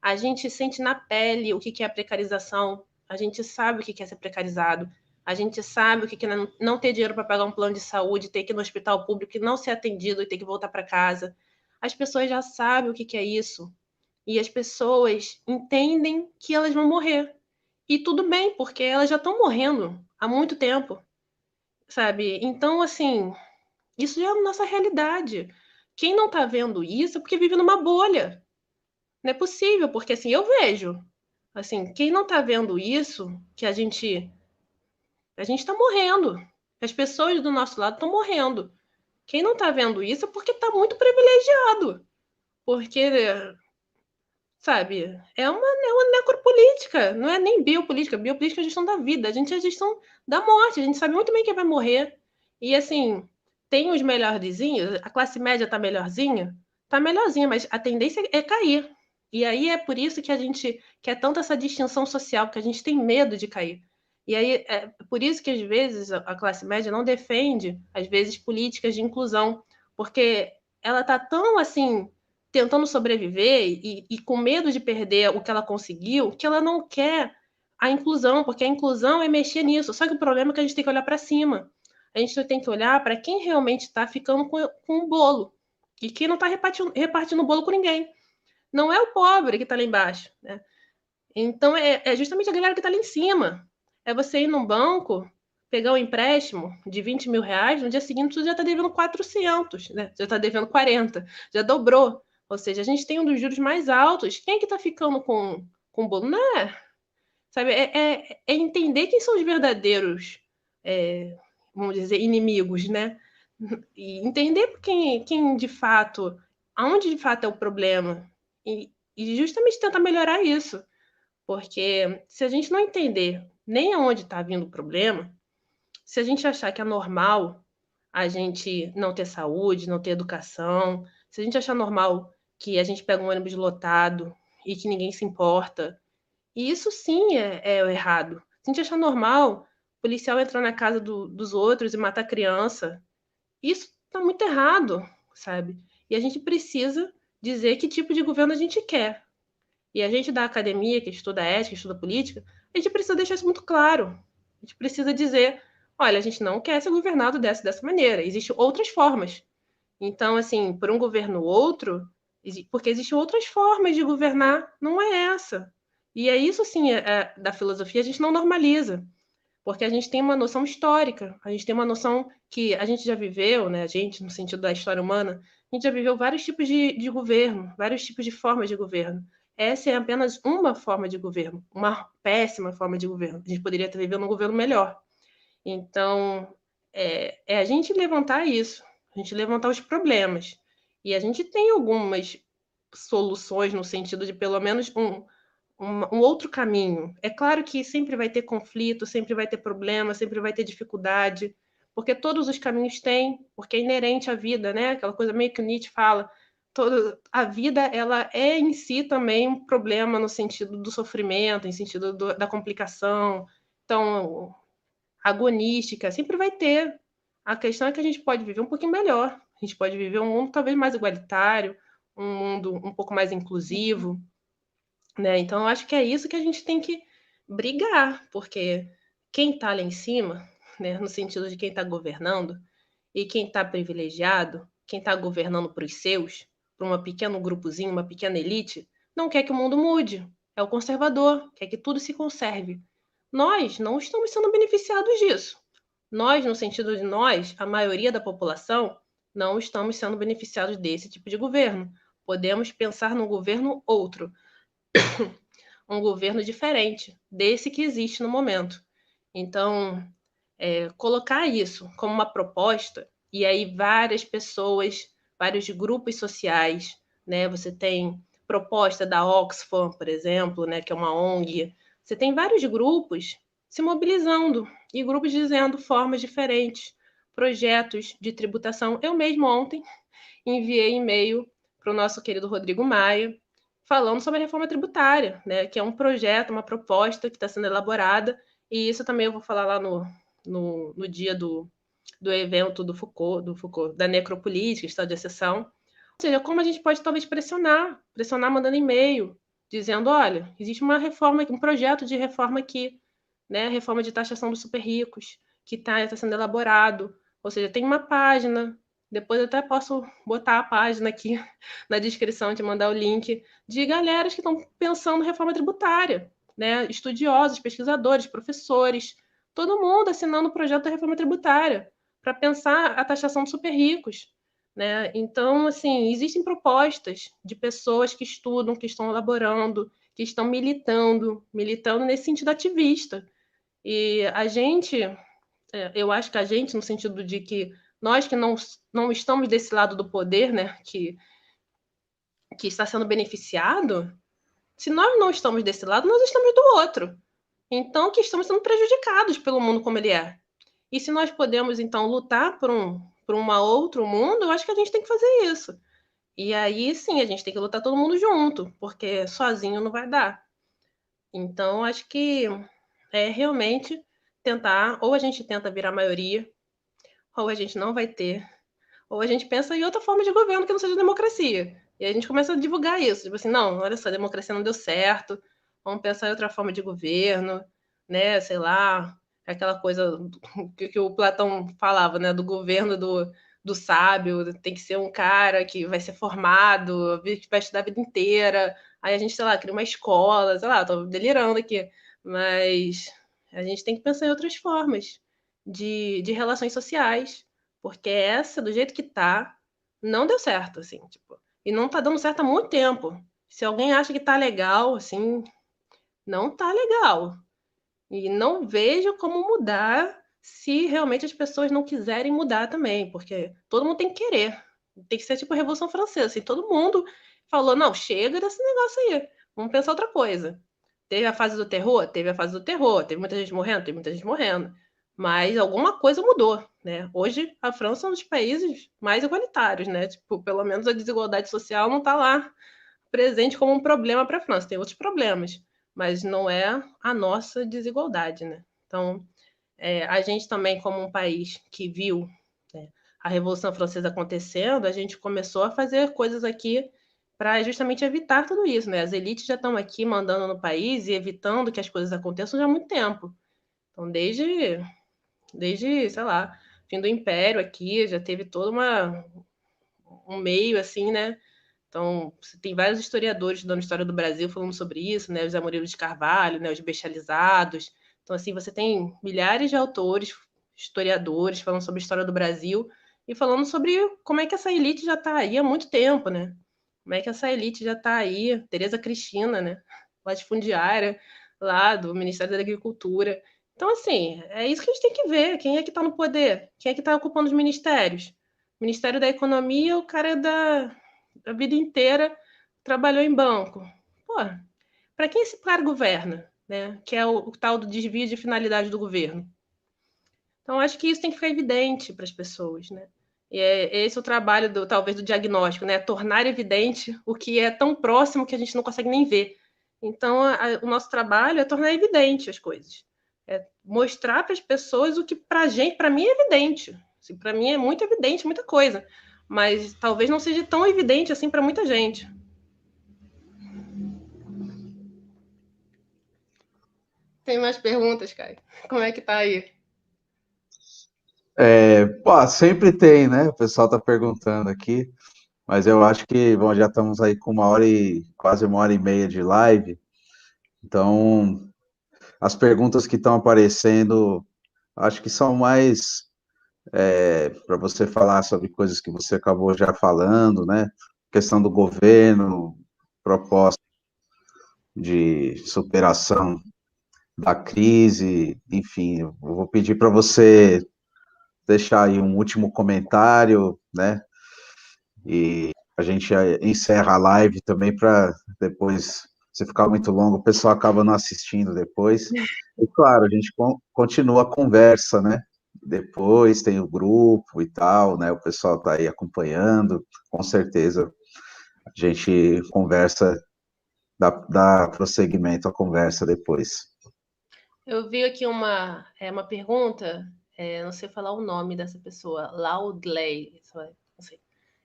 a gente sente na pele o que é a precarização, a gente sabe o que é ser precarizado, a gente sabe o que é não ter dinheiro para pagar um plano de saúde, ter que ir no hospital público e não ser atendido e ter que voltar para casa. As pessoas já sabem o que é isso. E as pessoas entendem que elas vão morrer. E tudo bem, porque elas já estão morrendo há muito tempo, sabe? Então, assim, isso já é a nossa realidade. Quem não tá vendo isso é porque vive numa bolha. Não é possível, porque assim, eu vejo. Assim, quem não tá vendo isso, que a gente tá morrendo. As pessoas do nosso lado estão morrendo. Quem não tá vendo isso é porque tá muito privilegiado. Porque sabe? É uma necropolítica, não é nem biopolítica. Biopolítica é a gestão da vida, a gente é a gestão da morte, a gente sabe muito bem quem vai morrer. E assim, tem os melhorzinhos, a classe média tá melhorzinha, mas a tendência é cair. E aí é por isso que a gente quer tanto essa distinção social, porque a gente tem medo de cair. E aí é por isso que às vezes a classe média não defende, às vezes, políticas de inclusão, porque ela tá tão assim tentando sobreviver e com medo de perder o que ela conseguiu, que ela não quer a inclusão, porque a inclusão é mexer nisso. Só que o problema é que a gente tem que olhar para cima. A gente tem que olhar para quem realmente está ficando com o bolo e quem não está repartindo o bolo com ninguém. Não é o pobre que está lá embaixo, né? Então é justamente a galera que está lá em cima. É você ir num banco, pegar um empréstimo de 20 mil reais, no dia seguinte você já está devendo 400, né? Já está devendo 40, já dobrou. Ou seja, a gente tem um dos juros mais altos. Quem é que está ficando com o bolo? Não é, sabe? É entender quem são os verdadeiros, vamos dizer, inimigos, né? E entender quem de fato, aonde de fato é o problema. E justamente tentar melhorar isso. Porque se a gente não entender nem aonde está vindo o problema, se a gente achar que é normal a gente não ter saúde, não ter educação, se a gente achar normal que a gente pega um ônibus lotado e que ninguém se importa, e isso sim é o errado. Se a gente achar normal o policial entrar na casa dos outros e matar criança, isso está muito errado, sabe? E a gente precisa dizer que tipo de governo a gente quer. E a gente da academia, que estuda ética, estuda política, a gente precisa deixar isso muito claro. A gente precisa dizer, olha, a gente não quer ser governado dessa maneira. Existem outras formas. Então, assim, por um governo ou outro, porque existem outras formas de governar, não é essa. E é isso, sim, da filosofia, a gente não normaliza. Porque a gente tem uma noção histórica, a gente tem uma noção que a gente já viveu, né? A gente, no sentido da história humana, a gente já viveu vários tipos de governo, vários tipos de formas de governo. essa é apenas uma forma de governo, uma péssima forma de governo. A gente poderia estar vivendo um governo melhor. Então, é a gente levantar isso, a gente levantar os problemas. E a gente tem algumas soluções no sentido de pelo menos um outro caminho. É claro que sempre vai ter conflito, sempre vai ter problema, sempre vai ter dificuldade, porque todos os caminhos têm, porque é inerente à vida, né? Aquela coisa meio que o Nietzsche fala, a vida ela é em si também um problema no sentido do sofrimento, em sentido da complicação. Então, agonística, sempre vai ter. A questão é que a gente pode viver um pouquinho melhor. A gente pode viver um mundo talvez mais igualitário, um mundo um pouco mais inclusivo, né? Então, eu acho que é isso que a gente tem que brigar, porque quem está lá em cima, né, no sentido de quem está governando, e quem está privilegiado, quem está governando para os seus, para um pequeno grupozinho, uma pequena elite, não quer que o mundo mude. É o conservador, quer que tudo se conserve. Nós não estamos sendo beneficiados disso. Nós, no sentido de nós, a maioria da população, não estamos sendo beneficiados desse tipo de governo. Podemos pensar num governo outro, um governo diferente desse que existe no momento. Então, colocar isso como uma proposta, e aí várias pessoas, vários grupos sociais, né? Você tem proposta da Oxfam, por exemplo, né, que é uma ONG. Você tem vários grupos se mobilizando e grupos dizendo formas diferentes, projetos de tributação. Eu mesmo ontem enviei e-mail para o nosso querido Rodrigo Maia, falando sobre a reforma tributária, né, que é um projeto, uma proposta que está sendo elaborada, e isso também eu vou falar lá no dia do evento do Foucault, da necropolítica, estado de exceção. Ou seja, como a gente pode talvez pressionar mandando e-mail, dizendo, olha, existe uma reforma, um projeto de reforma aqui, né, reforma de taxação dos super ricos, que está sendo elaborado. Ou seja, tem uma página, depois eu até posso botar a página aqui na descrição, te mandar o link, de galeras que estão pensando reforma tributária, né? Estudiosos, pesquisadores, professores, todo mundo assinando o projeto da reforma tributária para pensar a taxação dos super ricos, né? Então, assim, existem propostas de pessoas que estudam, que estão elaborando, que estão militando nesse sentido ativista. E a gente, eu acho que a gente, no sentido de que nós que não estamos desse lado do poder, né, que está sendo beneficiado, se nós não estamos desse lado, nós estamos do outro. Então, que estamos sendo prejudicados pelo mundo como ele é. E se nós podemos, então, lutar por um outro mundo, eu acho que a gente tem que fazer isso. E aí, sim, a gente tem que lutar todo mundo junto, porque sozinho não vai dar. Então, acho que é realmente tentar, ou a gente tenta virar maioria, ou a gente não vai ter, ou a gente pensa em outra forma de governo que não seja democracia. E aí a gente começa a divulgar isso, tipo assim, não, olha só, a democracia não deu certo, vamos pensar em outra forma de governo, né, sei lá, aquela coisa que o Platão falava, né, do governo do sábio, tem que ser um cara que vai ser formado, que vai estudar a vida inteira, aí a gente, sei lá, cria uma escola, sei lá, tô delirando aqui, mas a gente tem que pensar em outras formas de relações sociais, porque essa, do jeito que tá, não deu certo, assim, tipo, e não tá dando certo há muito tempo. Se alguém acha que tá legal, assim, não tá legal. E não vejo como mudar se realmente as pessoas não quiserem mudar também, porque todo mundo tem que querer. Tem que ser tipo a Revolução Francesa, assim, todo mundo falou, não, chega desse negócio aí, vamos pensar outra coisa. Teve a fase do terror? Teve a fase do terror. Teve muita gente morrendo? Teve muita gente morrendo. Mas alguma coisa mudou, né? Hoje, a França é um dos países mais igualitários, né? Tipo, pelo menos a desigualdade social não está lá presente como um problema para a França. Tem outros problemas, mas não é a nossa desigualdade, né? Então, a gente também, como um país que viu, né, a Revolução Francesa acontecendo, a gente começou a fazer coisas aqui para justamente evitar tudo isso, né? As elites já estão aqui mandando no país e evitando que as coisas aconteçam já há muito tempo. Então, desde, sei lá, fim do Império aqui, já teve todo um meio assim, né? Então, tem vários historiadores estudando história do Brasil falando sobre isso, né? Os Murilo de Carvalho, né? Os bestializados. Então, assim, você tem milhares de autores, historiadores falando sobre a história do Brasil e falando sobre como é que essa elite já está aí há muito tempo, né? Como é que essa elite já está aí? Tereza Cristina, né? Latifundiária lá do Ministério da Agricultura. Então, assim, é isso que a gente tem que ver. Quem é que está no poder? Quem é que está ocupando os ministérios? Ministério da Economia, o cara da vida inteira trabalhou em banco. Pô, para quem esse cara governa? Né? Que é o tal do desvio de finalidade do governo. Então, acho que isso tem que ficar evidente para as pessoas, né? E é esse o trabalho, talvez, do diagnóstico, né? Tornar evidente o que é tão próximo que a gente não consegue nem ver. Então, o nosso trabalho é tornar evidente as coisas. É mostrar para as pessoas o que, para mim, é evidente. Assim, para mim é muito evidente, muita coisa. Mas talvez não seja tão evidente assim para muita gente. Tem mais perguntas, Caio? Como é que tá aí? Pô, sempre tem, né? O pessoal está perguntando aqui, mas eu acho que, bom, já estamos aí com quase 1 hora e meia de live, então as perguntas que estão aparecendo, acho que são mais para você falar sobre coisas que você acabou já falando, né? Questão do governo, proposta de superação da crise, enfim, eu vou pedir para você deixar aí um último comentário, né? E a gente encerra a live também para depois, se ficar muito longo, o pessoal acaba não assistindo depois. E claro, a gente continua a conversa, né? Depois tem o grupo e tal, né? O pessoal está aí acompanhando, com certeza a gente conversa, dá prosseguimento à conversa depois. Eu vi aqui uma pergunta, não sei falar o nome dessa pessoa, Laudley, não sei.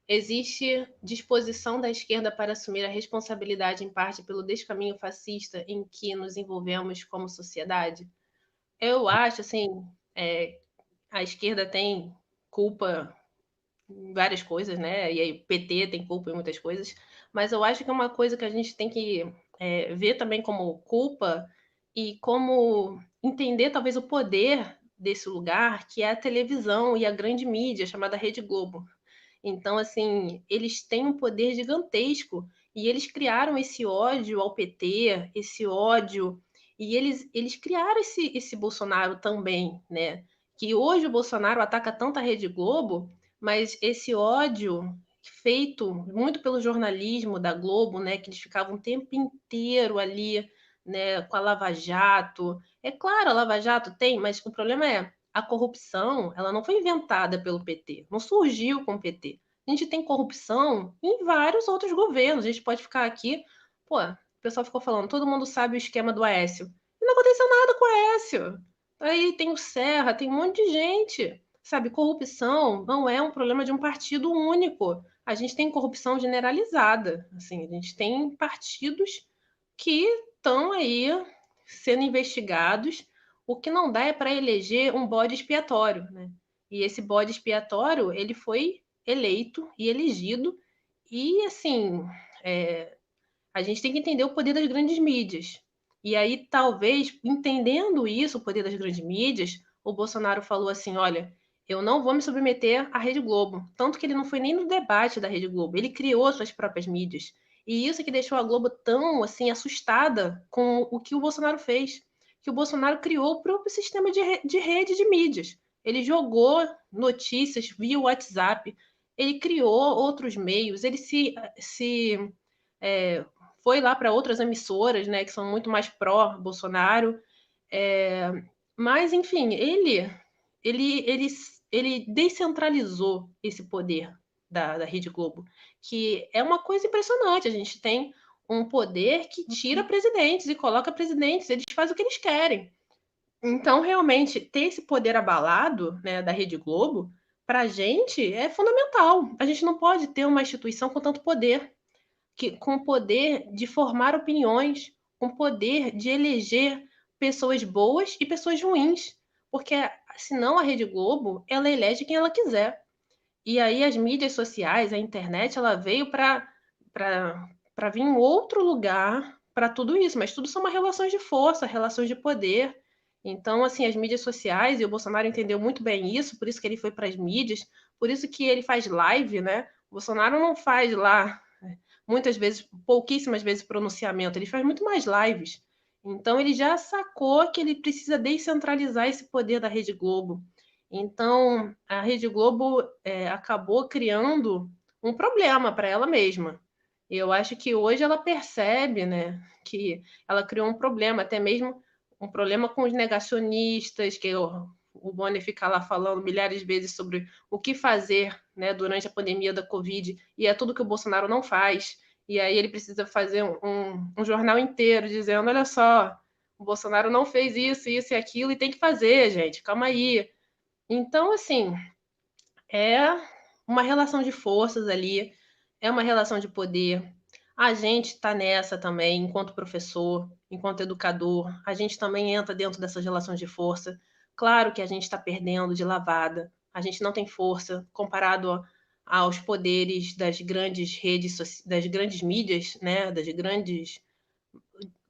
Existe disposição da esquerda para assumir a responsabilidade em parte pelo descaminho fascista em que nos envolvemos como sociedade? Eu acho, assim, a esquerda tem culpa em várias coisas, né? E aí o PT tem culpa em muitas coisas, mas eu acho que é uma coisa que a gente tem que ver também como culpa e como entender talvez o poder desse lugar, que é a televisão e a grande mídia chamada Rede Globo. Então, assim, eles têm um poder gigantesco e eles criaram esse ódio ao PT, esse ódio, e eles criaram esse Bolsonaro também, né? Que hoje o Bolsonaro ataca tanto a Rede Globo, mas esse ódio feito muito pelo jornalismo da Globo, né? Que eles ficavam o tempo inteiro ali, né? Com a Lava Jato. É claro, a Lava Jato tem, mas o problema é a corrupção, ela não foi inventada pelo PT, não surgiu com o PT. A gente tem corrupção em vários outros governos. A gente pode ficar aqui, pô, o pessoal ficou falando, todo mundo sabe o esquema do Aécio. E não aconteceu nada com o Aécio. Aí tem o Serra, tem um monte de gente. Sabe, corrupção não é um problema de um partido único. A gente tem corrupção generalizada. Assim, a gente tem partidos que estão aí sendo investigados. O que não dá é para eleger um bode expiatório, né? E esse bode expiatório, ele foi eleito e elegido. E, assim, a gente tem que entender o poder das grandes mídias. E aí, talvez, entendendo isso, o poder das grandes mídias, o Bolsonaro falou assim: olha, eu não vou me submeter à Rede Globo. Tanto que ele não foi nem no debate da Rede Globo, ele criou suas próprias mídias. E isso é que deixou a Globo tão assim assustada com o que o Bolsonaro fez. Que o Bolsonaro criou o próprio sistema de rede de mídias. Ele jogou notícias via WhatsApp, ele criou outros meios, ele se é, foi lá para outras emissoras, né, que são muito mais pró-Bolsonaro. É, mas, enfim, ele, ele descentralizou esse poder da Rede Globo, que é uma coisa impressionante. A gente tem um poder que tira presidentes e coloca presidentes, eles fazem o que eles querem. Então, realmente, ter esse poder abalado, né, da Rede Globo, para a gente é fundamental. A gente não pode ter uma instituição com tanto poder com o poder de formar opiniões, com o poder de eleger pessoas boas e pessoas ruins, porque senão a Rede Globo ela elege quem ela quiser. E aí as mídias sociais, a internet, ela veio para vir um outro lugar para tudo isso, mas tudo são uma relações de força, relações de poder. Então, assim, as mídias sociais, e o Bolsonaro entendeu muito bem isso, por isso que ele foi para as mídias, por isso que ele faz live, né? O Bolsonaro não faz lá muitas vezes, pouquíssimas vezes pronunciamento, ele faz muito mais lives. Então, ele já sacou que ele precisa descentralizar esse poder da Rede Globo. Então, a Rede Globo acabou criando um problema para ela mesma. Eu acho que hoje ela percebe, né, que ela criou um problema, até mesmo um problema com os negacionistas, que o Bonner fica lá falando milhares de vezes sobre o que fazer, né, durante a pandemia da Covid, e é tudo que o Bolsonaro não faz. E aí ele precisa fazer um jornal inteiro dizendo, olha só, o Bolsonaro não fez isso, isso e aquilo, e tem que fazer, gente, calma aí. Então, assim, é uma relação de forças ali, é uma relação de poder. A gente está nessa também, enquanto professor, enquanto educador, a gente também entra dentro dessas relações de força. Claro que a gente está perdendo de lavada, a gente não tem força comparado aos poderes das grandes redes, das grandes mídias, né, das grandes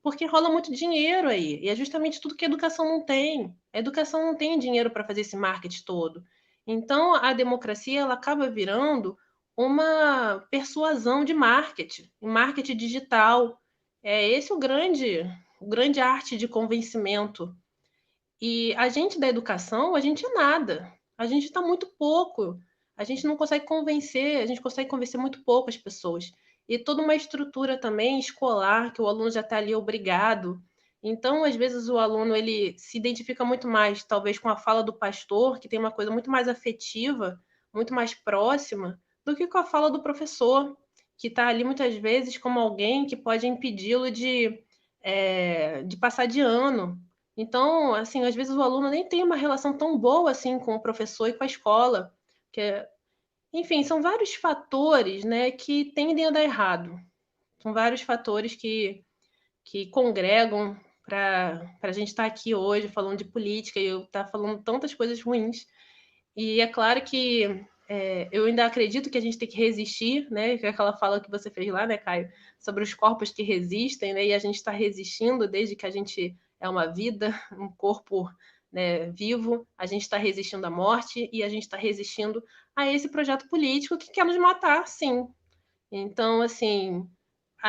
porque rola muito dinheiro aí. E é justamente tudo que a educação não tem. A educação não tem dinheiro para fazer esse marketing todo. Então, a democracia ela acaba virando uma persuasão de marketing, marketing digital. É esse o grande arte de convencimento. E a gente da educação, a gente é nada. A gente está muito pouco. A gente não consegue convencer, a gente consegue convencer muito pouco as pessoas. E toda uma estrutura também escolar, que o aluno já está ali obrigado. Então, às vezes, o aluno ele se identifica muito mais, talvez, com a fala do pastor, que tem uma coisa muito mais afetiva, muito mais próxima, do que com a fala do professor, que está ali muitas vezes como alguém que pode impedi-lo de passar de ano. Então, assim, às vezes o aluno nem tem uma relação tão boa assim com o professor e com a escola, que enfim, são vários fatores, né, que tendem a dar errado. São vários fatores que congregam para a gente estar aqui hoje falando de política e eu estar falando tantas coisas ruins. E é claro que eu ainda acredito que a gente tem que resistir, né? Que é aquela fala que você fez lá, né, Caio, sobre os corpos que resistem, né? E a gente está resistindo desde que a gente é uma vida, um corpo, né, vivo. A gente está resistindo à morte e a gente está resistindo a esse projeto político que quer nos matar, sim. Então, assim,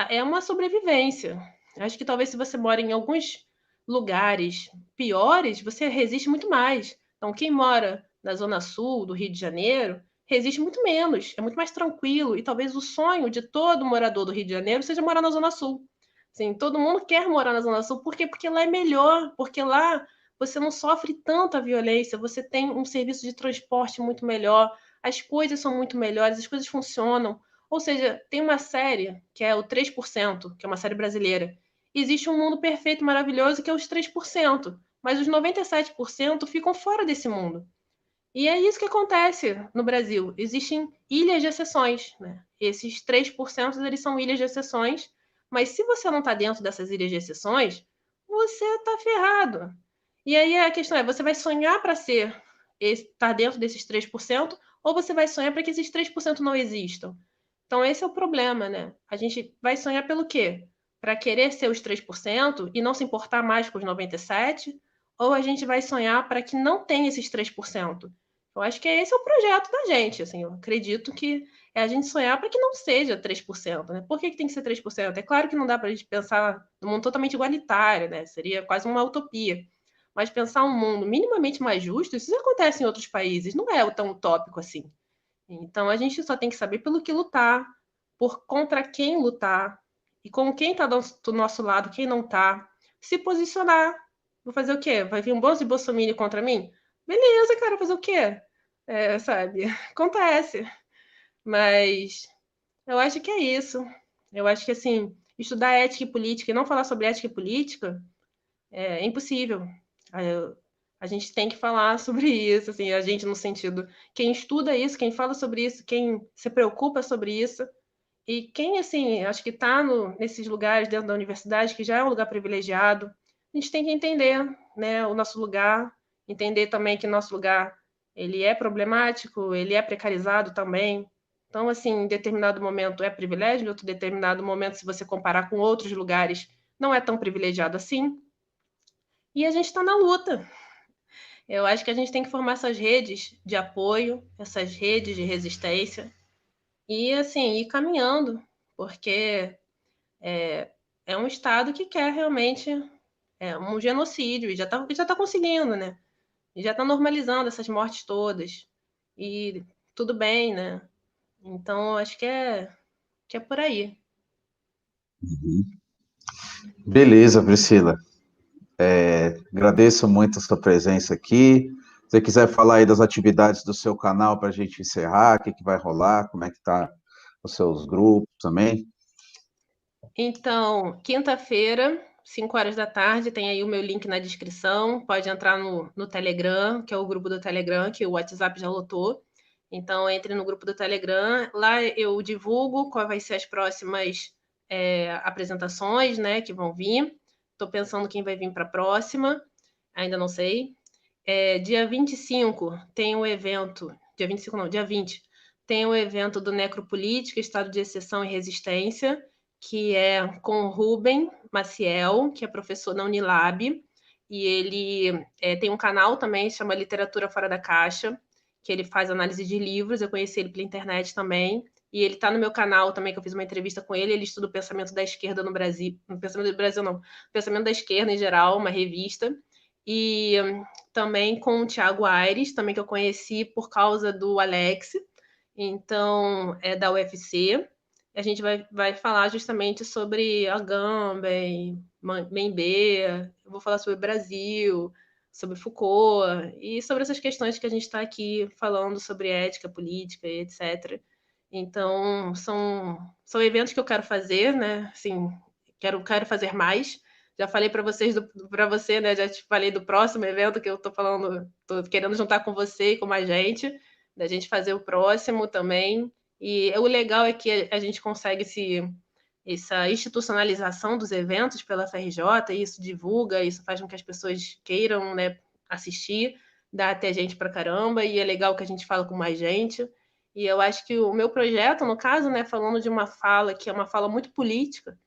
é uma sobrevivência. Acho que talvez se você mora em alguns lugares piores, você resiste muito mais. Então, quem mora na Zona Sul do Rio de Janeiro resiste muito menos, é muito mais tranquilo. E talvez o sonho de todo morador do Rio de Janeiro seja morar na Zona Sul. Sim, todo mundo quer morar na Zona Sul, por quê? Porque lá é melhor, porque lá você não sofre tanta violência, você tem um serviço de transporte muito melhor, as coisas são muito melhores, as coisas funcionam. Ou seja, tem uma série que é o 3%, que é uma série brasileira. Existe um mundo perfeito, maravilhoso, que é os 3%, mas os 97% ficam fora desse mundo. E é isso que acontece no Brasil. Existem ilhas de exceções, né? Esses 3% eles são ilhas de exceções, mas se você não está dentro dessas ilhas de exceções, você está ferrado. E aí a questão é, você vai sonhar para estar dentro desses 3%, ou você vai sonhar para que esses 3% não existam? Então, esse é o problema, né? A gente vai sonhar pelo quê? Para querer ser os 3% e não se importar mais com os 97%? Ou a gente vai sonhar para que não tenha esses 3%? Eu acho que esse é o projeto da gente, assim, eu acredito que é a gente sonhar para que não seja 3%, né? Por que tem que ser 3%? É claro que não dá para a gente pensar num mundo totalmente igualitário, né? Seria quase uma utopia. Mas pensar um mundo minimamente mais justo, isso já acontece em outros países, não é tão utópico assim. Então a gente só tem que saber pelo que lutar, por contra quem lutar, e com quem está do nosso lado, quem não está, se posicionar. Vou fazer o quê? Vai vir um monte de bolsominion contra mim? Beleza, cara, fazer o quê? Sabe? Acontece. Mas eu acho que é isso. Eu acho que, assim, estudar ética e política e não falar sobre ética e política é impossível. A gente tem que falar sobre isso, assim, a gente no sentido, quem estuda isso, quem fala sobre isso, quem se preocupa sobre isso, e quem, assim, acho que está nesses lugares dentro da universidade, que já é um lugar privilegiado, a gente tem que entender, né, o nosso lugar, entender também que nosso lugar, ele é problemático, ele é precarizado também. Então, assim, em determinado momento é privilégio, em outro determinado momento, se você comparar com outros lugares, não é tão privilegiado assim. E a gente está na luta. Eu acho que a gente tem que formar essas redes de apoio, essas redes de resistência e, assim, ir caminhando, porque é um Estado que quer realmente um genocídio, e já tá conseguindo, né? E já está normalizando essas mortes todas. E tudo bem, né? Então, acho que é por aí. Beleza, Priscila. Agradeço muito a sua presença aqui. Se você quiser falar aí das atividades do seu canal para a gente encerrar, o que vai rolar, como é que tá os seus grupos também. Então, quinta-feira, 5 horas da tarde, tem aí o meu link na descrição. Pode entrar no Telegram, que é o grupo do Telegram, que o WhatsApp já lotou. Então, entre no grupo do Telegram. Lá eu divulgo qual vai ser as próximas apresentações, né, que vão vir. Estou pensando quem vai vir para a próxima. Ainda não sei. Dia 25 tem um evento. Dia 25 não, dia 20 tem o evento do Necropolítica, Estado de Exceção e Resistência, que é com o Rubem Maciel, que é professor na Unilab, e ele tem um canal também, chama Literatura Fora da Caixa, que ele faz análise de livros, eu conheci ele pela internet também, e ele está no meu canal também, que eu fiz uma entrevista com ele, ele estuda o pensamento da esquerda no Brasil, no pensamento do Brasil não, pensamento da esquerda em geral, uma revista, e também com o Thiago Aires, também que eu conheci por causa do Alex, então é da UFC. A gente vai falar justamente sobre a Agamben, Mbembe, eu vou falar sobre o Brasil, sobre Foucault, e sobre essas questões que a gente está aqui falando sobre ética, política e etc. Então, são eventos que eu quero fazer, né? Assim, quero fazer mais. Já falei para para você, né? Já te falei do próximo evento que eu estou falando, estou querendo juntar com você e com mais gente, da gente fazer o próximo também. E o legal é que a gente consegue essa institucionalização dos eventos pela FRJ, e isso divulga, isso faz com que as pessoas queiram, né, assistir, dá até gente para caramba, e é legal que a gente fala com mais gente. E eu acho que o meu projeto, no caso, né, falando de uma fala que é uma fala muito política,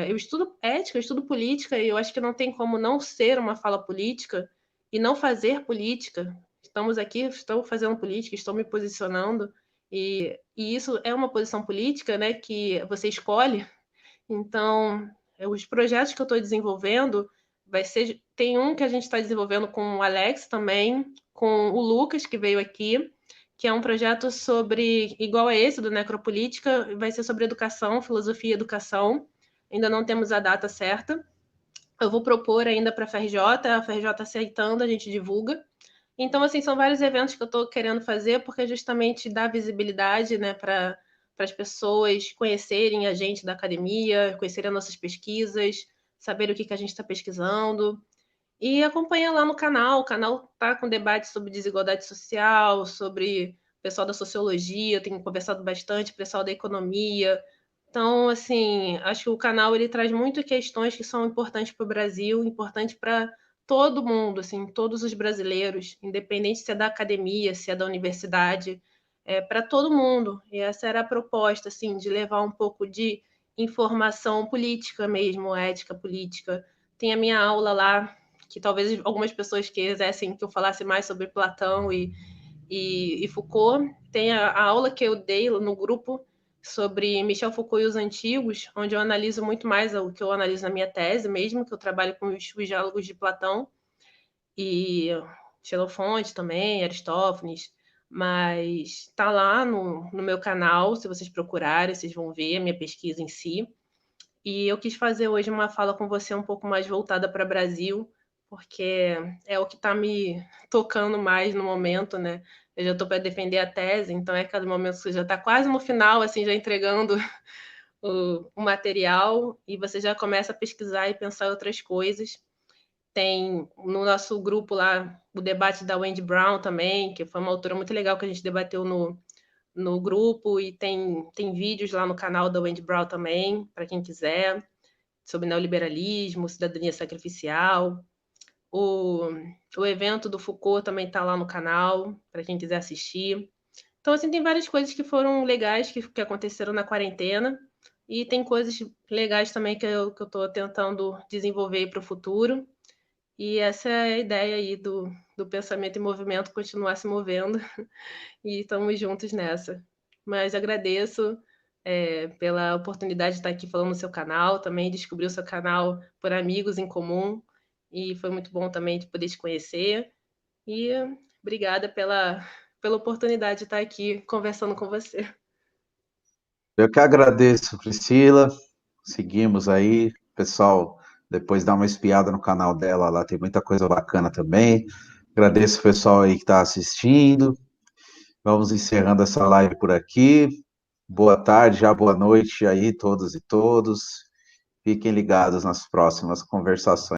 eu estudo ética, eu estudo política, e eu acho que não tem como não ser uma fala política e não fazer política. Estamos aqui, estou fazendo política, estou me posicionando, e isso é uma posição política, né, que você escolhe. Então, os projetos que eu estou desenvolvendo tem um que a gente está desenvolvendo com o Alex também, com o Lucas, que veio aqui, que é um projeto sobre, igual a esse do Necropolítica, vai ser sobre educação, filosofia e educação. Ainda não temos a data certa. Eu vou propor ainda para a FRJ aceitando, a gente divulga. Então, assim, são vários eventos que eu estou querendo fazer, porque justamente dá visibilidade, né, para as pessoas conhecerem a gente da academia, conhecerem as nossas pesquisas, saber o que a gente está pesquisando. E acompanha lá no canal. O canal tá com debate sobre desigualdade social, sobre o pessoal da sociologia, eu tenho conversado bastante, pessoal da economia. Então, assim, acho que o canal ele traz muito questões que são importantes para o Brasil, importantes para todo mundo, assim, todos os brasileiros, independente se é da academia, se é da universidade, para todo mundo. E essa era a proposta, assim, de levar um pouco de informação política mesmo, ética política. Tem a minha aula lá, que talvez algumas pessoas quisessem que eu falasse mais sobre Platão e Foucault. Tem a aula que eu dei no grupo sobre Michel Foucault e os antigos, onde eu analiso muito mais o que eu analiso na minha tese mesmo, que eu trabalho com os diálogos de Platão e Xenofonte também, Aristófanes, mas está lá no meu canal, se vocês procurarem, vocês vão ver a minha pesquisa em si. E eu quis fazer hoje uma fala com você um pouco mais voltada para o Brasil, porque é o que está me tocando mais no momento, né? Eu já estou para defender a tese, então é aquele momento que você já está quase no final, assim, já entregando o material, e você já começa a pesquisar e pensar em outras coisas. Tem no nosso grupo lá o debate da Wendy Brown também, que foi uma autora muito legal que a gente debateu no grupo, e tem vídeos lá no canal da Wendy Brown também, para quem quiser, sobre neoliberalismo, cidadania sacrificial. O, o evento do Foucault também está lá no canal, para quem quiser assistir. Então, assim, tem várias coisas que foram legais que aconteceram na quarentena, e tem coisas legais também que eu estou tentando desenvolver para o futuro. E essa é a ideia aí do pensamento em movimento, continuar se movendo, e estamos juntos nessa. Mas agradeço. pela oportunidade de estar aqui falando no seu canal. Também descobri o seu canal por amigos em comum e foi muito bom também de poder te conhecer. E obrigada pela oportunidade de estar aqui conversando com você. Eu que agradeço, Priscila. Seguimos aí. Pessoal, depois dá uma espiada no canal dela, lá tem muita coisa bacana também. Agradeço o pessoal aí que está assistindo. Vamos encerrando essa live por aqui. Boa tarde, já boa noite aí, todos e todos. Fiquem ligados nas próximas conversações.